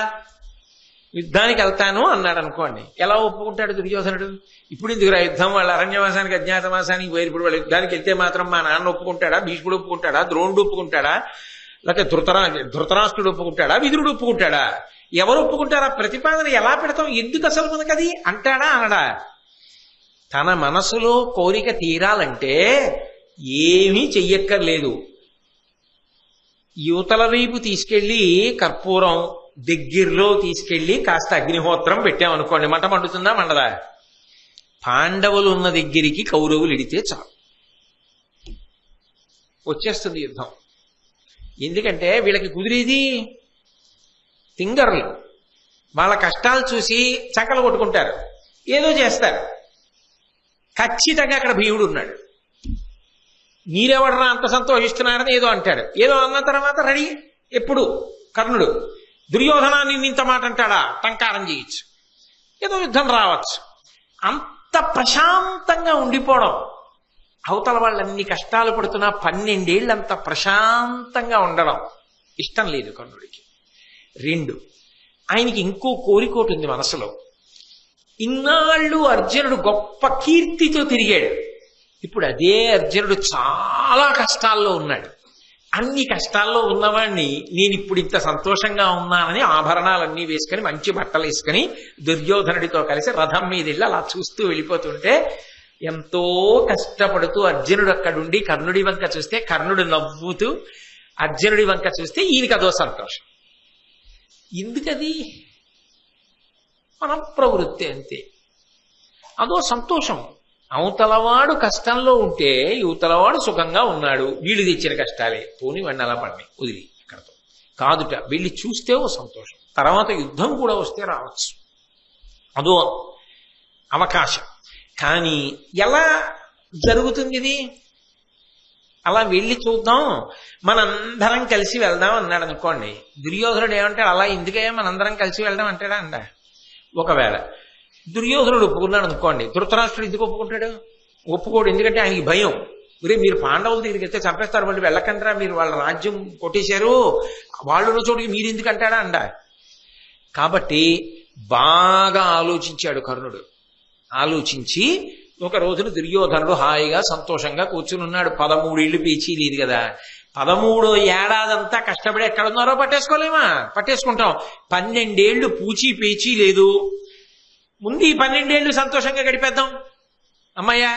యుద్ధానికి వెళ్తాను అన్నాడు అనుకోండి. ఎలా ఒప్పుకుంటాడు దుర్యోధనుడు? ఇప్పుడు ఎందుకు యుద్ధం? వాళ్ళ అరణ్యవాసానికి అజ్ఞాతవాసానికి పోయి ఇప్పుడు వాళ్ళ యుద్ధానికి వెళ్తే మాత్రం మా నాన్న ఒప్పుకుంటాడా? భీష్ముడు ఒప్పుకుంటాడా? ద్రోణుడు ఒప్పుకుంటాడా? లేకపోతే ధృతరాష్ట్రుడు ఒప్పుకుంటాడా? విదురుడు ఒప్పుకుంటాడా? ఎవరు ఒప్పుకుంటారా? ప్రతిపాదన ఎలా పెడతాం? ఎందుకు అసలు మనకది అంటాడా అనడా? తన మనసులో కోరిక తీరాలంటే ఏమీ చెయ్యక్కర్లేదు. యువతల వైపు తీసుకెళ్లి కర్పూరం దగ్గరలో తీసుకెళ్లి కాస్త అగ్నిహోత్రం పెట్టామనుకోండి, మంట మండుతుందా మండదా? పాండవులు ఉన్న దగ్గరికి కౌరవులు ఇడితే చాలు, వచ్చేస్తుంది యుద్ధం. ఎందుకంటే వీళ్ళకి కుదిరేది తింగర్లు. వాళ్ళ కష్టాలు చూసి చక్కలు కొట్టుకుంటారు, ఏదో చేస్తారు. ఖచ్చితంగా అక్కడ భీముడు ఉన్నాడు. మీరెవడరా అంత సంతోషిస్తున్నారని ఏదో అంటాడు. ఏదో అన్న తర్వాత రెడీ. ఎప్పుడు? కర్ణుడు. దుర్యోధనాన్ని ఇంత మాట అంటాడా? టంకారం చేయొచ్చు, ఏదో యుద్ధం రావచ్చు. అంత ప్రశాంతంగా ఉండిపోవడం, అవతల వాళ్ళన్ని కష్టాలు పడుతున్నా 12 ఏళ్ళు అంత ప్రశాంతంగా ఉండడం ఇష్టం లేదు కర్ణుడికి. 2, ఆయనకి ఇంకో కోరికోటి ఉంది మనసులో. ఇన్నాళ్ళు అర్జునుడు గొప్ప కీర్తితో తిరిగాడు. ఇప్పుడు అదే అర్జునుడు చాలా కష్టాల్లో ఉన్నాడు. అన్ని కష్టాల్లో ఉన్నవాడిని నేను ఇప్పుడు ఇంత సంతోషంగా ఉన్నానని ఆభరణాలన్నీ వేసుకుని మంచి బట్టలు వేసుకుని దుర్యోధనుడితో కలిసి రథం మీద వెళ్ళి అలా చూస్తూ వెళ్ళిపోతుంటే, ఎంతో కష్టపడుతూ అర్జునుడు అక్కడుండి కర్ణుడి వంక చూస్తే కర్ణుడు నవ్వుతూ అర్జునుడి వంక చూస్తే ఈయనకి అదో సంతోషం. ఎందుకది? మన ప్రవృత్తి అంతే, అదో సంతోషం. అవతలవాడు కష్టంలో ఉంటే యువతలవాడు సుఖంగా ఉన్నాడు, వీళ్ళు తెచ్చిన కష్టాలే పోని వాడిని అలా పడినాయి వదిలి ఇక్కడతో కాదుట, వెళ్ళి చూస్తే ఓ సంతోషం. తర్వాత యుద్ధం కూడా వస్తే రావచ్చు, అదో అవకాశం. కానీ ఎలా జరుగుతుంది ఇది? అలా వెళ్ళి చూద్దాం, మనందరం కలిసి వెళ్దాం అన్నాడు అనుకోండి. దుర్యోధనుడు ఏమంటాడు? అలా ఎందుకే మనందరం కలిసి వెళ్దాం అంటాడా? ఒకవేళ దుర్యోధనుడు ఒప్పుకున్నాడు అనుకోండి, ధృతరాష్ట్రుడు ఎందుకు ఒప్పుకుంటాడు? ఒప్పుకోడు. ఎందుకంటే ఆయనకి భయం. మీరు పాండవుల దగ్గరికి వెళ్తే చంపేస్తారు, వాళ్ళు వెళ్ళకంటారా, మీరు వాళ్ళ రాజ్యం కొట్టేశారు, వాళ్ళున్న చోటుకి మీరు ఎందుకు అంటాడా కాబట్టి బాగా ఆలోచించాడు కర్ణుడు. ఆలోచించి ఒక రోజున దుర్యోధనుడు హాయిగా సంతోషంగా కూర్చుని ఉన్నాడు. 13 ఏళ్ళు పేచీ లేదు కదా, 13వ ఏడాదంతా కష్టపడి ఎక్కడున్నారో పట్టేసుకోలేమా? పట్టేసుకుంటాం. 12 ఏళ్ళు పూచీ పేచీ లేదు, ముందు ఈ 12 ఏళ్ళు సంతోషంగా గడిపేద్దాం అమ్మయ్యా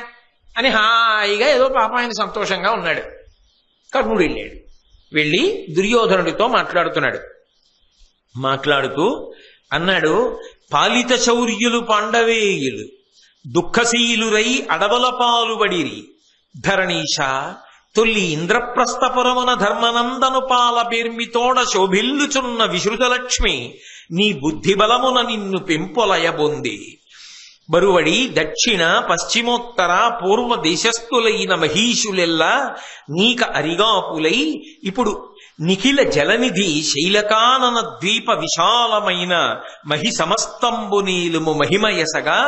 అని హాయిగా ఏదో పాప ఆయన సంతోషంగా ఉన్నాడు. కర్ణుడు వెళ్ళాడు. వెళ్ళి దుర్యోధనుడితో మాట్లాడుతూ అన్నాడు, పాలిత శౌర్యులు పాండవేయులు దుఃఖశీలురై అడవల పాలుబడిరి, ధరణీష తొల్లి ఇంద్రప్రస్థపురమున ధర్మనందను పాల పేర్మితోడ శోభిల్లుచున్న విశ్రుతలక్ష్మి నీ బుద్ధి బలమున నిన్ను పెంపొలయబొంది, బరువడి దక్షిణ పశ్చిమోత్తర పూర్వ దేశస్థులైన మహీషులెల్లా నీక అరిగాపులై ఇప్పుడు నిఖిల జలనిధి శైలకానన ద్వీప విశాలమైన మహి సమస్తంబు నీలుము మహిమయసగా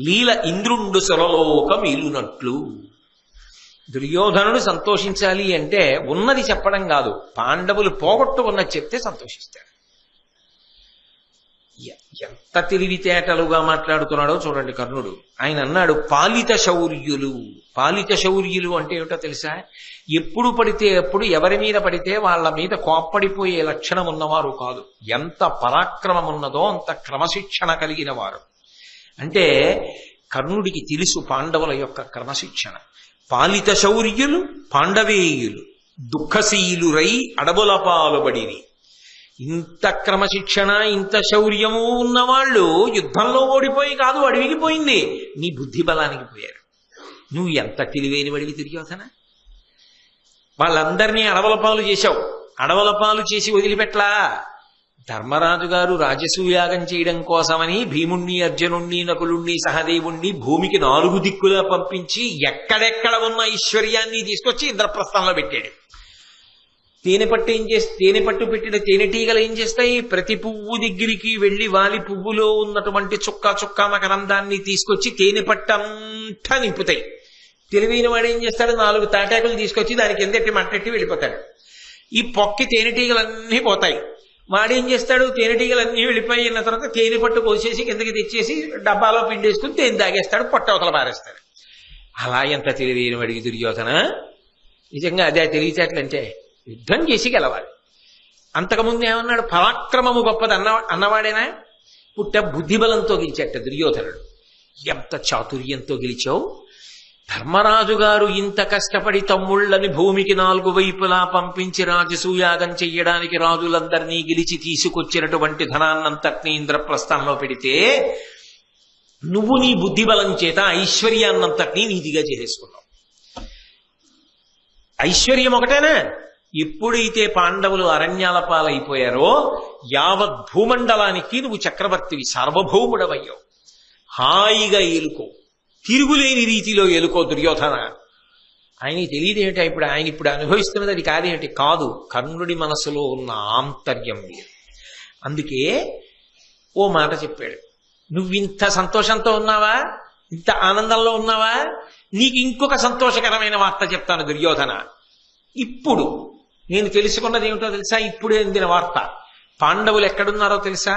లీల ఇంద్రుండు సురలోక మీలునట్లు. దుర్యోధనుడు సంతోషించాలి అంటే ఉన్నది చెప్పడం కాదు, పాండవులు పోగొట్టుకున్నది చెప్తే సంతోషిస్తాడు. ఎంత తెలివితేటలుగా మాట్లాడుతున్నాడో చూడండి కర్ణుడు. ఆయన అన్నాడు పాలిత శౌర్యులు అంటే ఏమిటో తెలుసా? ఎప్పుడు పడితే అప్పుడు ఎవరి మీద పడితే వాళ్ళ మీద కోప్పడిపోయే లక్షణం ఉన్నవారు కాదు. ఎంత పరాక్రమం ఉన్నదో అంత క్రమశిక్షణ కలిగిన వారు. అంటే కర్ణుడికి తెలుసు పాండవుల యొక్క క్రమశిక్షణ. పాలిత శౌర్యులు పాండవేయులు దుఃఖశీలురై అడవుల పాలుబడిరి. ఇంత క్రమశిక్షణ ఇంత శౌర్యము ఉన్నవాళ్ళు యుద్ధంలో ఓడిపోయి కాదు, అడవికి పోయింది, నీ బుద్ధి బలానికి పోయారు. నువ్వు ఎంత తెలివైన వాడివి దుర్యోధన. వాళ్ళందరినీ అడవుల పాలు చేశావు, అడవుల పాలు చేసి వదిలిపెట్లా. ధర్మరాజు గారు రాజసూయాగం చేయడం కోసమని భీముణ్ణి అర్జునుణ్ణి నకులుణ్ణి సహదేవుణ్ణి భూమికి 4 దిక్కులా పంపించి ఎక్కడెక్కడ ఉన్న ఐశ్వర్యాన్ని తీసుకొచ్చి ఇంద్రప్రస్థంలో పెట్టాడు. తేనెపట్టు పెట్టిన తేనెటీగలు ఏం చేస్తాయి? ప్రతి పువ్వు దగ్గరికి వెళ్లి వాలి పువ్వులో ఉన్నటువంటి చుక్క మకరందాన్ని తీసుకొచ్చి తేనెపట్టంతా నింపుతాయి. తెలివైన వాడు ఏం చేస్తాడు? 4 తాటాకులు తీసుకొచ్చి దానికి ఎందెట్టి మంటెట్టి వెళ్ళిపోతాడు. ఈ పొక్కి తేనెటీగలన్నీ పోతాయి. వాడేం చేస్తాడు? తేనెటీగలన్నీ వెళ్ళిపోయిన తర్వాత తేనెపట్టు కోసేసి కిందకి తెచ్చేసి డబ్బాలో పిండేసుకుని తేనె తాగేస్తాడు, పొట్టవతల పారేస్తాడు. అలా ఎంత తెలివైన వాడికి దుర్యోధన. నిజంగా అదే తెలివితేటలంటే యుద్ధం చేసి గెలవాలి. అంతకుముందు ఏమన్నాడు? పరాక్రమము గొప్పది అన్నవాడేనా? పుట్ట బుద్ధిబలంతో గెలిచేట దుర్యోధనుడు. ఎంత చాతుర్యంతో గెలిచావు. ధర్మరాజు గారు ఇంత కష్టపడి తమ్ముళ్ళని భూమికి 4 వైపులా పంపించి రాజసూయాగం చెయ్యడానికి రాజులందరినీ గెలిచి తీసుకొచ్చినటువంటి ధనాన్నంతటినీ ఇంద్రప్రస్థంలో పెడితే నువ్వు నీ బుద్ధిబలం చేత ఐశ్వర్యాన్నంతటినీ నీతిగా చేసేసుకున్నావు. ఐశ్వర్యం ఒకటేనా? ఎప్పుడైతే పాండవులు అరణ్యాల పాలైపోయారో యావత్ భూమండలానికి నువ్వు చక్రవర్తివి, సార్వభౌముడవయ్యావు. హాయిగా ఏలుకో, తిరుగులేని రీతిలో ఏలుకో దుర్యోధన. ఆయనకి తెలియదు ఏమిటా ఇప్పుడు ఆయన ఇప్పుడు అనుభవిస్తున్నది అది కాదేమిటి? కాదు, కర్ణుడి మనసులో ఉన్న ఆంతర్యం వేరు. అందుకే ఓ మాట చెప్పాడు, నువ్వింత సంతోషంతో ఉన్నావా? ఇంత ఆనందంలో ఉన్నావా? నీకు ఇంకొక సంతోషకరమైన వార్త చెప్తాను దుర్యోధన. ఇప్పుడు నేను తెలుసుకున్నది ఏమిటో తెలుసా? ఇప్పుడే అందిన వార్త. పాండవులు ఎక్కడున్నారో తెలుసా?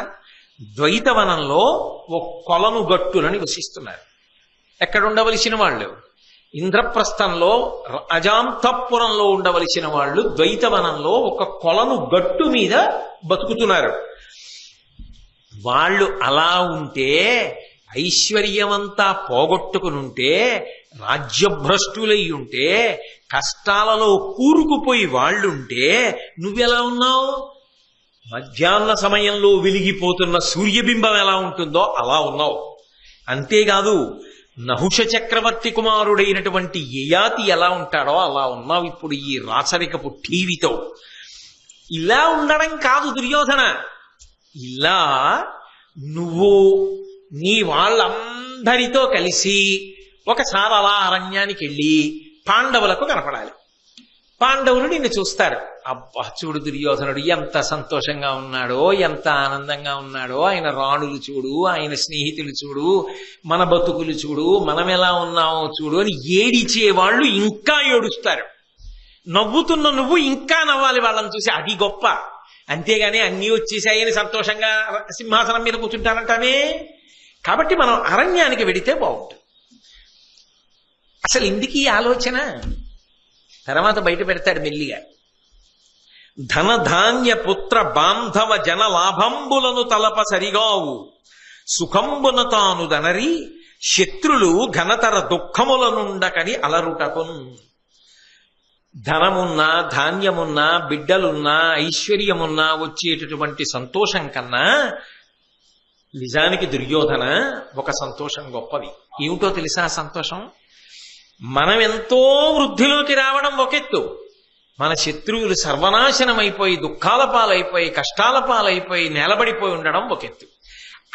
ద్వైతవనంలో ఒక కొలను గట్టున నివసిస్తున్నారు. ఎక్కడ ఉండవలసిన వాళ్ళు? ఇంద్రప్రస్థంలో అజాంతపురంలో ఉండవలసిన వాళ్ళు ద్వైతవనంలో ఒక కొలను గట్టు మీద బతుకుతున్నారు. వాళ్ళు అలా ఉంటే, ఐశ్వర్యమంతా పోగొట్టుకునుంటే, రాజ్యభ్రష్టులై ఉంటే, కష్టాలలో కూరుకుపోయి వాళ్ళుంటే నువ్వెలా ఉన్నావు? మధ్యాహ్న సమయంలో వెలిగిపోతున్న సూర్యబింబం ఎలా ఉంటుందో అలా ఉన్నావు. అంతేకాదు, నహుష చక్రవర్తి కుమారుడైనటువంటి యయాతి ఎలా ఉంటాడో అలా ఉన్నావు ఇప్పుడు ఈ రాచరికపు టీవీతో. ఇలా ఉండడం కాదు దుర్యోధన, ఇలా నువ్వు నీ వాళ్ళందరితో కలిసి ఒకసారి అలా అరణ్యానికి వెళ్ళి పాండవులకు కనపడాలి. పాండవులు నిన్ను చూస్తారు. అబ్బా, చూడు దుర్యోధనుడు ఎంత సంతోషంగా ఉన్నాడో, ఎంత ఆనందంగా ఉన్నాడో, ఆయన రాణులు చూడు, ఆయన స్నేహితులు చూడు, మన బతుకులు చూడు, మనం ఎలా ఉన్నామో చూడు అని ఏడిచేవాళ్ళు ఇంకా ఏడుస్తారు. నవ్వుతున్న నువ్వు ఇంకా నవ్వాలి వాళ్ళని చూసి, అది గొప్ప. అంతేగాని అన్నీ వచ్చేసాయని సంతోషంగా సింహాసనం మీద కూర్చుంటానంటానే. కాబట్టి మనం అరణ్యానికి వెడితే బాగుంటుంది. అసలు ఎందుకు ఈ ఆలోచన? తర్వాత బయట పెడతాడు మెల్లిగా. ధనధాన్య పుత్ర బాంధవ జన లాభంబులను తలప సరిగావు, సుఖంబున తాను దనరి శత్రులు ఘనతర దుఃఖములనుండకని అలరుటకున్. ధనమున్నా, ధాన్యమున్నా, బిడ్డలున్నా, ఐశ్వర్యమున్నా వచ్చేటటువంటి సంతోషం కన్నా నిజానికి దుర్యోధన ఒక సంతోషం గొప్పది. ఏమిటో తెలుసా సంతోషం? మనం ఎంతో వృద్ధిలోకి రావడం ఒకెత్తు, మన శత్రువులు సర్వనాశనం అయిపోయి, దుఃఖాల పాలైపోయి, కష్టాల పాలైపోయి, నేలబడిపోయి ఉండడం ఒకెత్తు.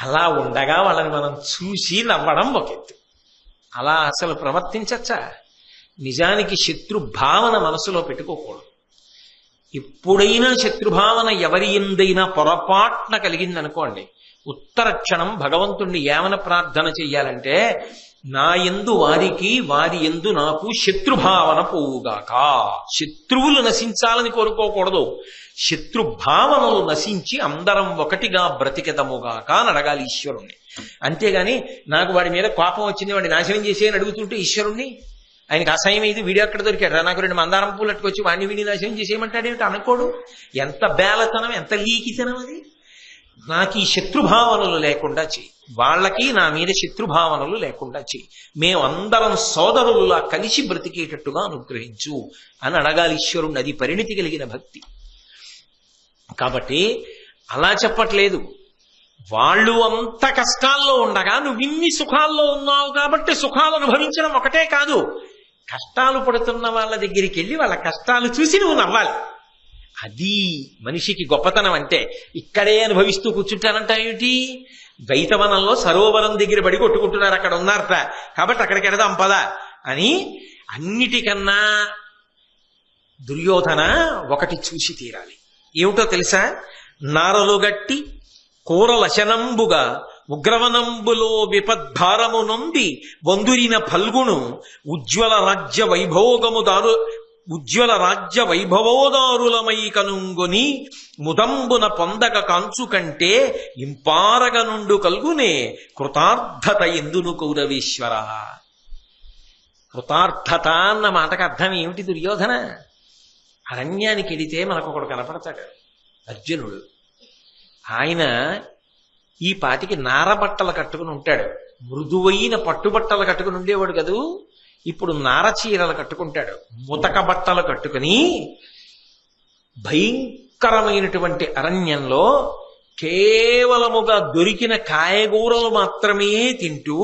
అలా ఉండగా వాళ్ళని మనం చూసి నవ్వడం ఒకెత్తు. అలా అసలు ప్రవర్తించచ్చా? నిజానికి శత్రుభావన మనసులో పెట్టుకోకూడదు. ఎప్పుడైనా శత్రుభావన ఎవరి ఎందైనా పొరపాటున కలిగిందనుకోండి, ఉత్తర క్షణం భగవంతుణ్ణి ఏమని ప్రార్థన చెయ్యాలంటే, నా యందు వారికి, వారి యందు నాకు శత్రుభావన పోవుగాక. శత్రువులు నశించాలని కోరుకోకూడదు, శత్రుభావనలు నశించి అందరం ఒకటిగా బ్రతికెదముగాక అని అడగాలి ఈశ్వరుణ్ణి. అంతేగాని నాకు వాడి మీద కోపం వచ్చింది, వాడిని నాశనం చేసేయని అడుగుతుంటే ఈశ్వరుణ్ణి, ఆయనకి అసహ్యం ఇది, వీడియో ఎక్కడ దొరికాడు, నాకు 2 మందారం పూలు అట్టుకొచ్చి వాడిని వీడిని నాశనం చేసేయమంటాడేమిటి అనుకోడు. ఎంత బేలతనం, ఎంత లీకితనం అది. నాకు ఈ శత్రుభావనలు లేకుండా చెయ్యి, వాళ్ళకి నా మీద శత్రుభావనలు లేకుండా చెయ్యి, మేమందరం సోదరులులా కలిసి బ్రతికేటట్టుగా అనుగ్రహించు అని అడగాలి ఈశ్వరుణ్ణి. అది పరిణితి కలిగిన భక్తి. కాబట్టి అలా చెప్పట్లేదు. వాళ్ళు అంత కష్టాల్లో ఉండగా నువ్వు ఇన్ని సుఖాల్లో ఉన్నావు కాబట్టి సుఖాలు అనుభవించడం ఒకటే కాదు, కష్టాలు పడుతున్న వాళ్ళ దగ్గరికి వెళ్ళి వాళ్ళ కష్టాలు చూసి నువ్వు నవ్వాలి. అది మనిషికి గొప్పతనం. అంటే ఇక్కడే అనుభవిస్తూ కూర్చుంటానంట ఏమిటి? ద్వైతవనంలో సరోవరం దగ్గర పడి కొట్టుకుంటున్నారు, అక్కడ ఉన్నారట, కాబట్టి అక్కడికి వెడదాం పదా అని. అన్నిటికన్నా దుర్యోధన ఒకటి చూసి తీరాలి. ఏమిటో తెలుసా? నారలు గట్టి కూరలశనంబుగా ఉగ్రవనంబులో విపద్భారము నొంది వందురిన ఫల్గును ఉజ్వల రాజ్య వైభవోదారులమై కనుంగొని ముదంబున పొందక కాంచు కంటే ఇంపారగ నుండు కల్గునే కృతార్థత ఎందును కౌరవేశ్వర. కృతార్థత అన్న మాటకు అర్థం ఏమిటి దుర్యోధన? అరణ్యానికి వెడితే మనకు ఒకడు కనపడతాడు, అర్జునుడు. ఆయన ఈ పాటికి నారబట్టలు కట్టుకుని ఉంటాడు, మృదువైన పట్టుబట్టలు కట్టుకుని ఉండేవాడు కదూ, ఇప్పుడు నారచీరలు కట్టుకుంటాడు, ముతక బట్టలు కట్టుకుని భయంకరమైనటువంటి అరణ్యంలో కేవలముగా దొరికిన కాయగూరలు మాత్రమే తింటూ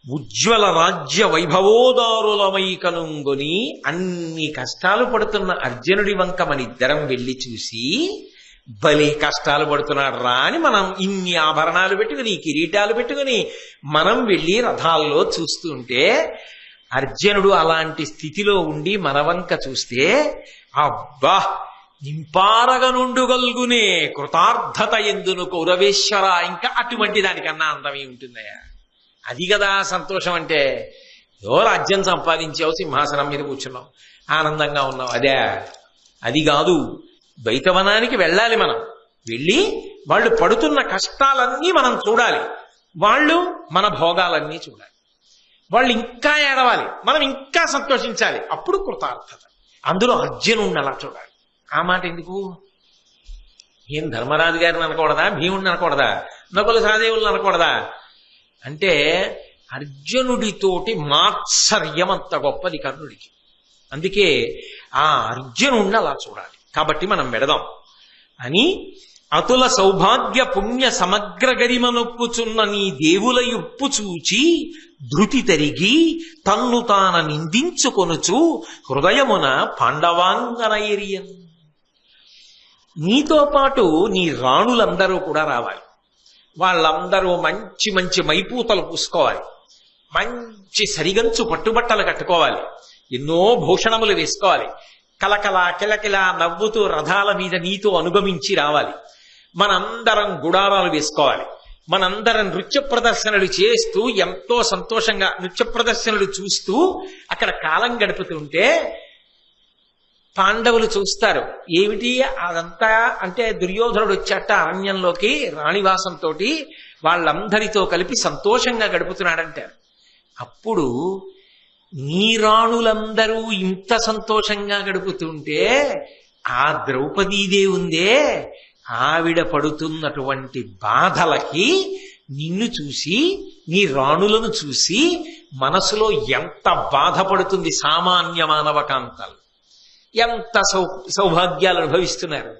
ఉజ్వల రాజ్య వైభవోదారులమై కనుంగొని అన్ని కష్టాలు పడుతున్న అర్జునుడి వంక మనిద్దరం వెళ్ళి చూసి, భలే కష్టాలు పడుతున్నాడు రా అని మనం ఇన్ని ఆభరణాలు పెట్టుకుని, కిరీటాలు పెట్టుకుని మనం వెళ్ళి రథాల్లో చూస్తుంటే, అర్జునుడు అలాంటి స్థితిలో ఉండి మన వంక చూస్తే, అబ్బా నింపారగ నుండుగల్గునే కృతార్థత ఎందును కౌరవేశ్వర. ఇంకా అటువంటి దానికన్నా అందమే ఉంటుందయ్యా. అది కదా సంతోషం అంటే. ఏదో రాజ్యం సంపాదించావు, సింహాసనం మీద కూర్చున్నావు, ఆనందంగా ఉన్నావు, అదే. అది కాదు. ద్వైతవనానికి వెళ్ళాలి మనం. వెళ్ళి వాళ్ళు పడుతున్న కష్టాలన్నీ మనం చూడాలి, వాళ్ళు మన భోగాలన్నీ చూడాలి. వాళ్ళు ఇంకా ఏడవాలి, మనం ఇంకా సంతోషించాలి. అప్పుడు కృతార్థత. అందులో అర్జునుడిని అలా చూడాలి. ఆ మాట ఎందుకు? ఏం ధర్మరాజు గారిని అనకూడదా, భీముడిని అనకూడదా, నకుల సహదేవుల్ని అనకూడదా అంటే అర్జునుడితోటి మాత్సర్యం అంత గొప్పది కర్ణుడికి. అందుకే ఆ అర్జునుడిని అలా చూడాలి. కాబట్టి మనం వెడదాం అని అతుల సౌభాగ్య పుణ్య సమగ్ర గరిమనొప్పుచున్న నీ దేవుల యుప్పు చూచి ధృతి తరిగి తన్ను తాన నిందించుకొనుచు హృదయమున పాండవాంగనైరియన్. నీతో పాటు నీ రాణులందరూ కూడా రావాలి. వాళ్ళందరూ మంచి మంచి మైపూతలు పూసుకోవాలి, మంచి సరిగంచు పట్టుబట్టలు కట్టుకోవాలి, ఎన్నో భూషణములు వేసుకోవాలి, కలకల కిలకిల నవ్వుతూ రథాల మీద నీతో అనుగమించి రావాలి. మనందరం గుడారాలు వేసుకోవాలి. మనందరం నృత్య ప్రదర్శనలు చేస్తూ ఎంతో సంతోషంగా నృత్య ప్రదర్శనలు చూస్తూ అక్కడ కాలం గడుపుతుంటే పాండవులు చూస్తారు. ఏమిటి అదంతా అంటే దుర్యోధనుడు వచ్చాట అరణ్యంలోకి రాణివాసంతో వాళ్ళందరితో కలిపి సంతోషంగా గడుపుతున్నాడంటారు. అప్పుడు నీ రాణులందరూ ఇంత సంతోషంగా గడుపుతుంటే ఆ ద్రౌపదీదేవి ఉందే, ఆవిడ పడుతున్నటువంటి బాధలకి నిన్ను చూసి నీ రాణులను చూసి మనసులో ఎంత బాధపడుతుంది. సామాన్య మానవ కాంతాలు ఎంత సౌభాగ్యాలు అనుభవిస్తున్నారు.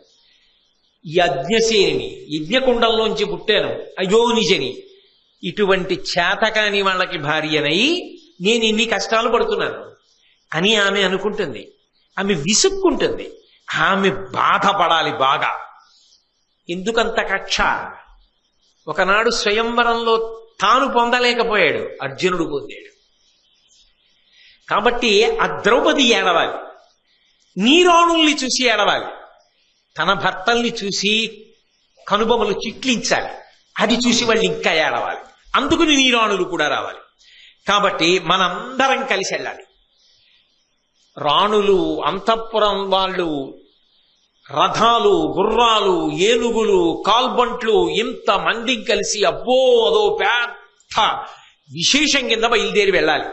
యజ్ఞసేని యజ్ఞకుండంలోంచి పుట్టాను అయోనిజని, ఇటువంటి చేతకాని వాళ్ళకి భార్యనై నేను ఇన్ని కష్టాలు పడుతున్నాను అని ఆమె అనుకుంటుంది. ఆమె విసుక్కుంటుంది. ఆమె బాధపడాలి బాగా. ఎందుకంత కక్ష? ఒకనాడు స్వయంవరంలో తాను పొందలేకపోయాడు, అర్జునుడు పొందాడు. కాబట్టి ఆ ద్రౌపది ఏడవాలి, నీరాణుల్ని చూసి ఏడవాలి, తన భర్తల్ని చూసి కనుబొమలు చిట్లించాలి, అది చూసి వాళ్ళు ఇంకా ఏడవాలి. అందుకని నీరాణులు కూడా రావాలి. కాబట్టి మనందరం కలిసి వెళ్ళాలి. రాణులు, అంతఃపురం వాళ్ళు, రథాలు, గుర్రాలు, ఏనుగులు, కాల్బంట్లు, ఇంత మంది కలిసి అబ్బో అదో పెద్ద విశేషం కింద బయలుదేరి వెళ్ళాలి.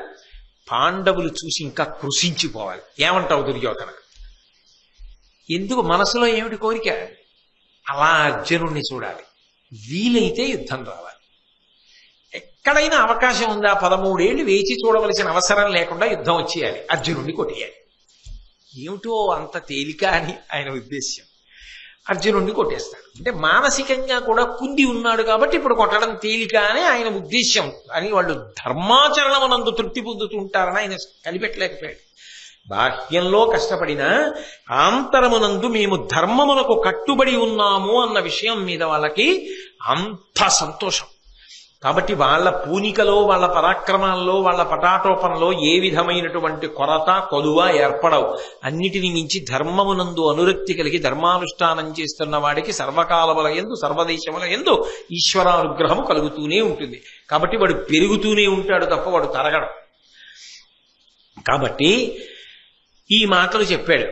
పాండవులు చూసి ఇంకా కృషించిపోవాలి. ఏమంటావు దుర్యోధన? ఎందుకు? మనసులో ఏమిటి కోరిక? అలా అర్జునుణ్ణి చూడాలి. వీలైతే యుద్ధం రావాలి. ఎక్కడైనా అవకాశం ఉందా? 13 ఏళ్ళు వేచి చూడవలసిన అవసరం లేకుండా యుద్ధం వచ్చేయాలి, అర్జునుడిని కొట్టేయాలి. ఏమిటో అంత తేలిక అని ఆయన ఉద్దేశ్యం. అర్జునుడిని కొట్టేస్తాడు అంటే మానసికంగా కూడా కుంది ఉన్నాడు కాబట్టి ఇప్పుడు కొట్టడం తేలిక అని ఆయన ఉద్దేశ్యం. అని వాళ్ళు ధర్మాచరణమునందు తృప్తి పొందుతుంటారని ఆయన కనిపెట్టలేకపోయాడు. బాహ్యంలో కష్టపడినా ఆంతరమునందు మేము ధర్మమునకు కట్టుబడి ఉన్నాము అన్న విషయం మీద వాళ్ళకి అంత సంతోషం. కాబట్టి వాళ్ళ పూనికలో, వాళ్ళ పరాక్రమాల్లో, వాళ్ళ పటాటోపంలో ఏ విధమైనటువంటి కొరత కొలువ ఏర్పడవు. అన్నిటిని మించి ధర్మమునందు అనురక్తి కలిగి ధర్మానుష్ఠానం చేస్తున్న వాడికి సర్వకాలముల యందు సర్వదేశముల యందు ఈశ్వరానుగ్రహము కలుగుతూనే ఉంటుంది. కాబట్టి వాడు పెరుగుతూనే ఉంటాడు తప్ప వాడు తరగడు. కాబట్టి ఈ మాటలు చెప్పాడు.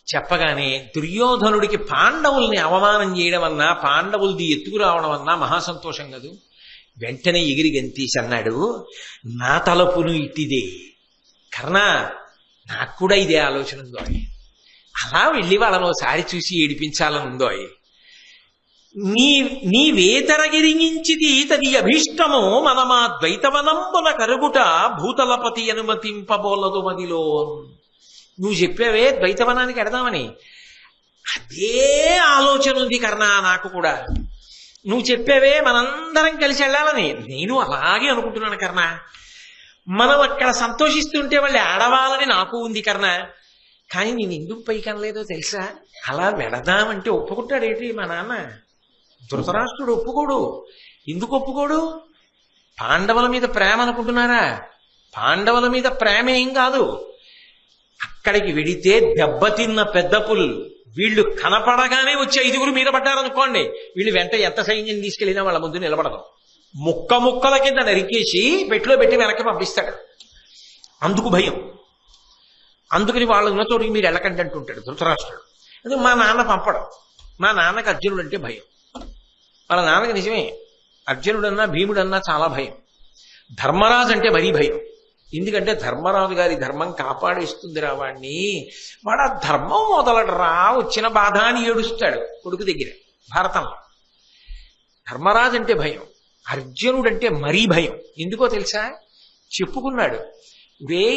చెప్పగానే దుర్యోధనుడికి పాండవుల్ని అవమానం చేయడం అన్నా, పాండవులది ఎత్తుకురావడం అన్నా మహాసంతోషం కదూ. వెంటనే ఎగిరి గంతీసి అన్నాడు, నా తలపును ఇట్టిదే కర్ణా, నాకు కూడా ఇదే ఆలోచన ఉందో, అలా వెళ్ళి వాళ్ళను ఒకసారి చూసి ఏడిపించాలని ఉందో, నీవేతరగిరించిది తది అభీష్టము మనమా ద్వైతవనంబున కరుగుట భూతలపతి అనుమతింపబోలదు మదిలో. నువ్వు చెప్పావే ద్వైతవనానికి ఎడదామని, అదే ఆలోచన ఉంది కర్ణ నాకు కూడా. నువ్వు చెప్పావే మనందరం కలిసి వెళ్ళాలని, నేను అలాగే అనుకుంటున్నాను కర్ణ. మనం అక్కడ సంతోషిస్తుంటే వాళ్ళు ఆడవాలని నాకు ఉంది కర్ణ. కానీ నేను ఎందుకు పైకనలేదో తెలుసా? అలా వెడదామంటే ఒప్పుకుంటాడేంటి మా నాన్న? ధృతరాష్ట్రుడు ఒప్పుకోడు. ఎందుకు ఒప్పుకోడు? పాండవుల మీద ప్రేమ అనుకుంటున్నారా? పాండవుల మీద ప్రేమ ఏం కాదు. అక్కడికి వెడితే దెబ్బతిన్న పెద్ద పులులు వీళ్ళు కనపడగానే వచ్చి 5 మీద పడ్డారనుకోండి, వీళ్ళు వెంట ఎంత సైన్యం తీసుకెళ్ళినా వాళ్ళ ముందు నిలబడదు. ముక్క ముక్కల కింద నరికేసి పెట్టులో పెట్టి వెనక్కి పంపిస్తాడు. అందుకు భయం. అందుకని వాళ్ళు ఉన్న చోటికి మీరు వెళ్ళకండి అంటుంటాడు ధృతరాష్ట్రుడు. అది మా నాన్న పంపడం. మా నాన్నకి అర్జునుడు అంటే భయం. వాళ్ళ నాన్నకి నిజమే అర్జునుడన్నా భీముడన్నా చాలా భయం. ధర్మరాజు అంటే మరీ భయం. ఎందుకంటే ధర్మరాజు గారి ధర్మం కాపాడేస్తుందిరా వాడిని, వాడు ఆ ధర్మం మొదలడరా వచ్చిన బాధ అని ఏడుస్తాడు కొడుకు దగ్గర. భారతంలో ధర్మరాజు అంటే భయం, అర్జునుడంటే మరీ భయం. ఎందుకో తెలుసా? చెప్పుకున్నాడు, రే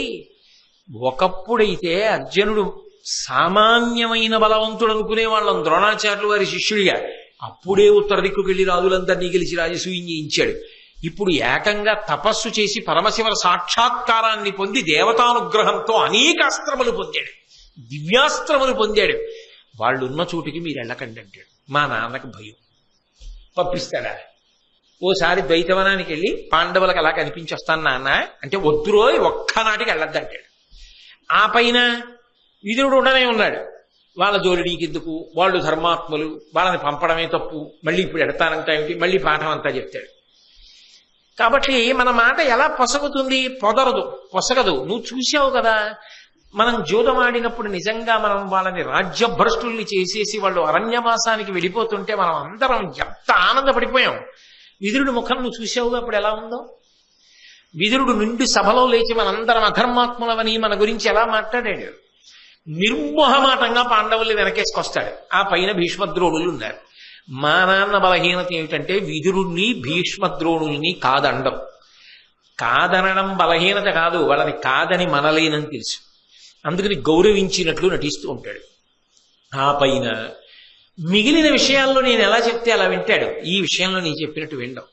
ఒకప్పుడైతే అర్జునుడు సామాన్యమైన బలవంతుడు అనుకునే వాళ్ళం ద్రోణాచార్యులు వారి శిష్యుడిగా. అప్పుడే ఉత్తర దిక్కుకి వెళ్ళి రాజులందరినీ గెలిచి రాజసూయం చేయించాడు. ఇప్పుడు ఏకంగా తపస్సు చేసి పరమశివ సాక్షాత్కారాన్ని పొంది దేవతానుగ్రహంతో అనేక అస్త్రములు పొందాడు, దివ్యాస్త్రములు పొందాడు. వాళ్ళున్న చోటికి మీరు వెళ్ళకండి అంటాడు. మా నాన్నకు భయం. పంపిస్తాడా? ఓసారి ద్వైతవనానికి వెళ్ళి పాండవులకు అలా కనిపించి వస్తాను నాన్న అంటే, వద్దురోయ్ ఒక్కనాటికి వెళ్ళొద్దంటాడు. ఆ పైన విదురుడు ఉండనే ఉన్నాడు. వాళ్ళ జోలిడీకెందుకు, వాళ్ళు ధర్మాత్ములు, వాళ్ళని పంపడమే తప్పు, మళ్ళీ ఇప్పుడు ఎడతానంతా ఏమిటి, మళ్ళీ పాఠం అంతా చెప్తాడు. కాబట్టి మన మాట ఎలా పొసగుతుంది? పొసగదు. నువ్వు చూసావు కదా, మనం జూదం ఆడినప్పుడు నిజంగా మనం వాళ్ళని రాజ్యభ్రష్టుల్ని చేసేసి వాళ్ళు అరణ్యవాసానికి వెళ్ళిపోతుంటే మనం అందరం ఎంత ఆనందపడిపోయాం. విదురుడి ముఖం నువ్వు చూసావుగా అప్పుడు ఎలా ఉందో. విదురుడు నిండు సభలో లేచి మనందరం అధర్మాత్ములవని మన గురించి ఎలా మాట్లాడాడు. నిర్మోహమాటంగా పాండవుల్ని వెనకేసుకొస్తాడు. ఆ పైన భీష్మద్రోణులు ఉన్నారు. మా నాన్న బలహీనత ఏమిటంటే విదురుణ్ణి భీష్మద్రోణుల్ని కాదండం. కాదనడం బలహీనత కాదు, వాళ్ళని కాదని మనలేనని తెలుసు. అందుకని గౌరవించినట్లు నటిస్తూ ఉంటాడు. ఆ పైన మిగిలిన విషయాల్లో నేను ఎలా చెప్తే అలా వింటాడు. ఈ విషయంలో నేను చెప్పినట్టు వినడం.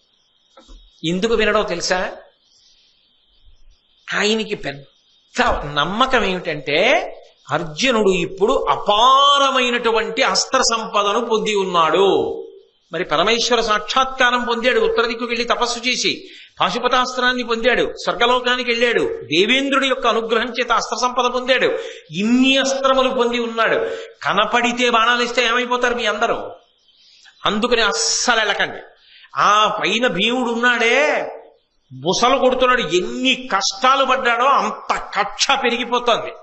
ఎందుకు వినడో తెలుసా? ఆయనకి పెద్ద నమ్మకం ఏమిటంటే అర్జునుడు ఇప్పుడు అపారమైనటువంటి అస్త్ర సంపదను పొంది ఉన్నాడు. మరి పరమేశ్వర సాక్షాత్కారం పొందాడు, ఉత్తర దిక్కుకు వెళ్ళి తపస్సు చేసి పాశుపతాస్త్రాన్ని పొందాడు, స్వర్గలోకానికి వెళ్ళాడు, దేవేంద్రుడి యొక్క అనుగ్రహం చేత అస్త్ర సంపద పొందాడు, ఇన్ని అస్త్రములు పొంది ఉన్నాడు. కనపడితే బాణాలు ఇస్తే ఏమైపోతారు మీ అందరూ? అందుకని అస్సలు వెళ్ళకండి. ఆ పైన భీముడు ఉన్నాడే, బుసలు కొడుతున్నాడు. ఎన్ని కష్టాలు పడ్డాడో అంత కక్ష పెరిగిపోతుంది.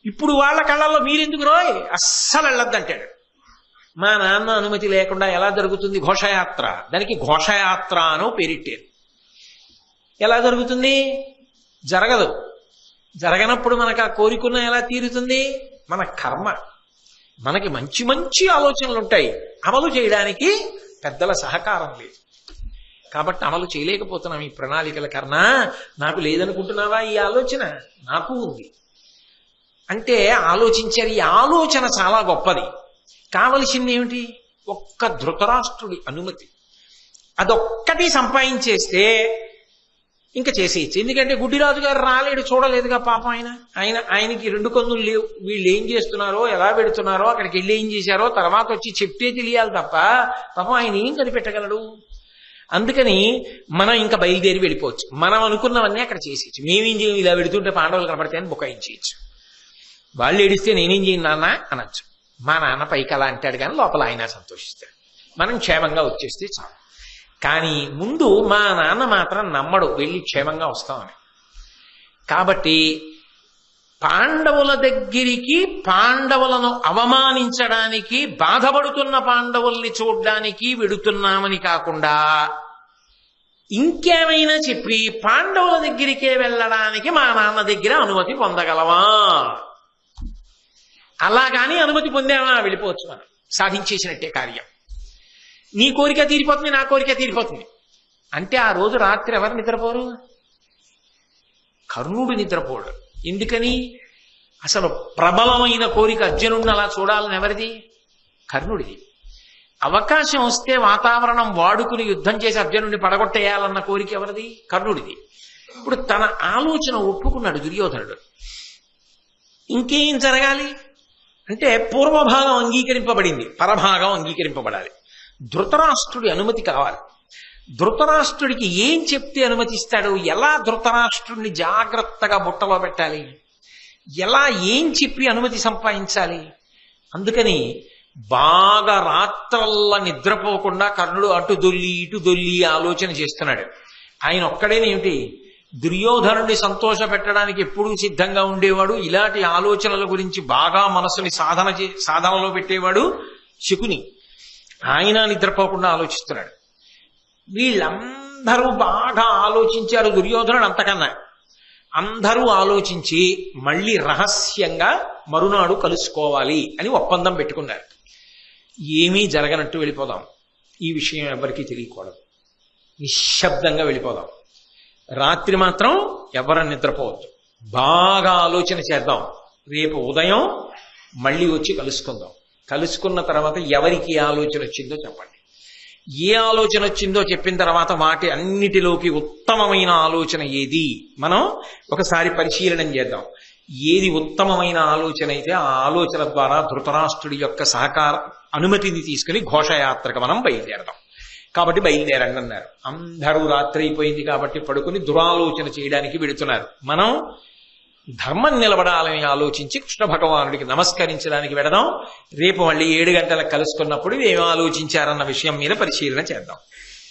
ఇప్పుడు వాళ్ళ కళ్ళల్లో మీరెందుకు రోయ్ అస్సలు వెళ్ళొద్దంటాడు. మా నాన్న అనుమతి లేకుండా ఎలా జరుగుతుంది ఘోషయాత్ర? దానికి ఘోషయాత్ర అనో పేరిట్టారు. ఎలా జరుగుతుంది? జరగదు. జరగనప్పుడు మనకు ఆ కోరికన్న ఎలా తీరుతుంది? మన కర్మ. మనకి మంచి మంచి ఆలోచనలు ఉంటాయి, అమలు చేయడానికి పెద్దల సహకారం లేదు. కాబట్టి అమలు చేయలేకపోతున్నాం. ఈ ప్రణాళికల కన్నా నాకు లేదనుకుంటున్నావా? ఈ ఆలోచన నాకు ఉంది అంటే ఆలోచించారు. ఈ ఆలోచన చాలా గొప్పది. కావలసింది ఏమిటి? ఒక్క ధృతరాష్ట్రుడి అనుమతి. అదొక్కటి సంపాదించేస్తే ఇంకా చేసేయచ్చు. ఎందుకంటే గుడ్డిరాజు గారు రాలేడు, చూడలేదుగా పాపం. ఆయనకి 2 కన్నులు లేవు. వీళ్ళు ఏం చేస్తున్నారో, ఎలా పెడుతున్నారో, అక్కడికి వెళ్ళి ఏం చేశారో తర్వాత వచ్చి చెప్తే తెలియాలి తప్ప పాపం ఆయన ఏం కనిపెట్టగలడు. అందుకని మనం ఇంకా బయలుదేరి వెళ్ళిపోవచ్చు. మనం అనుకున్నవన్నీ అక్కడ చేసేయచ్చు. మేమేం చేయం, ఇలా పెడుతుంటే పాండవులు కనపడితే అని బుకాయించేయచ్చు. వాళ్ళు ఏడిస్తే నేనేం చేయను నాన్న అనొచ్చు. మా నాన్న పైకి అలా అంటాడు కానీ లోపల ఆయన సంతోషిస్తాడు. మనం క్షేమంగా వచ్చేస్తే చాలు. కానీ ముందు మా నాన్న మాత్రం నమ్మడు వెళ్ళి క్షేమంగా వస్తామని. కాబట్టి పాండవుల దగ్గరికి, పాండవులను అవమానించడానికి, బాధపడుతున్న పాండవుల్ని చూడ్డానికి వెడుతున్నామని కాకుండా ఇంకేమైనా చెప్పి పాండవుల దగ్గరికే వెళ్ళడానికి మా నాన్న దగ్గర అనుమతి పొందగలవా? అలాగాని అనుమతి పొందామా వెళ్ళిపోవచ్చు. మనం సాధించేసినట్టే కార్యం. నీ కోరిక తీరిపోతుంది, నా కోరిక తీరిపోతుంది అంటే ఆ రోజు రాత్రి ఎవరు నిద్రపోరు? కర్ణుడు నిద్రపోడు. ఎందుకని? అసలు ప్రబలమైన కోరిక అర్జునుడిని అలా చూడాలని ఎవరిది? కర్ణుడిది. అవకాశం వస్తే వాతావరణం వాడుకుని యుద్ధం చేసి అర్జునుడిని పడగొట్టేయాలన్న కోరిక ఎవరిది? కర్ణుడిది. ఇప్పుడు తన ఆలోచన ఒప్పుకున్నాడు దుర్యోధనుడు. ఇంకేం జరగాలి అంటే పూర్వభాగం అంగీకరింపబడింది, పరభాగం అంగీకరింపబడాలి. ధృతరాష్ట్రుడి అనుమతి కావాలి. ధృతరాష్ట్రుడికి ఏం చెప్తే అనుమతిస్తాడు? ఎలా ధృతరాష్ట్రుడిని జాగ్రత్తగా బుట్టలో పెట్టాలి? ఎలా ఏం చెప్పి అనుమతి సంపాదించాలి? అందుకని బాగా రాత్రల్లా నిద్రపోకుండా కర్ణుడు అటు దొల్లి ఇటు దొల్లి ఆలోచన చేస్తున్నాడు. ఆయన ఒక్కడేనేమిటి, దుర్యోధనుడిని సంతోష పెట్టడానికి ఎప్పుడూ సిద్ధంగా ఉండేవాడు. ఇలాంటి ఆలోచనల గురించి బాగా మనసుని సాధనలో పెట్టేవాడు శకుని. ఆయన నిద్రపోకుండా ఆలోచిస్తున్నాడు. వీళ్ళందరూ బాగా ఆలోచించారు, దుర్యోధనుడు అంతకన్నా. అందరూ ఆలోచించి మళ్ళీ రహస్యంగా మరునాడు కలుసుకోవాలి అని ఒప్పందం పెట్టుకున్నారు. ఏమీ జరగనట్టు వెళ్ళిపోదాం, ఈ విషయం ఎవరికీ తెలియకూడదు, నిశ్శబ్దంగా వెళ్ళిపోదాం, రాత్రి మాత్రం ఎవరని నిద్రపోవద్దు, బాగా ఆలోచన చేద్దాం, రేపు ఉదయం మళ్ళీ వచ్చి కలుసుకుందాం. కలుసుకున్న తర్వాత ఎవరికి ఏ ఆలోచన వచ్చిందో చెప్పండి. ఏ ఆలోచన వచ్చిందో చెప్పిన తర్వాత వాటి అన్నిటిలోకి ఉత్తమమైన ఆలోచన ఏది మనం ఒకసారి పరిశీలనం చేద్దాం. ఏది ఉత్తమమైన ఆలోచన అయితే ఆ ఆలోచన ద్వారా ధృతరాష్ట్రుడి యొక్క అనుమతిని తీసుకుని ఘోషయాత్రకు మనం బయలుదేరదాం. కాబట్టి బయలుదేరండి అన్నారు. అందరూ రాత్రి అయిపోయింది కాబట్టి పడుకుని దురాలోచన చేయడానికి వెడుతున్నారు. మనం ధర్మం నిలబడాలని ఆలోచించి కృష్ణ భగవానుడికి నమస్కరించడానికి వెడదాం. రేపు మళ్ళీ 7 గంటలకు కలుసుకున్నప్పుడు ఏం ఆలోచించారన్న విషయం మీద పరిశీలన చేద్దాం.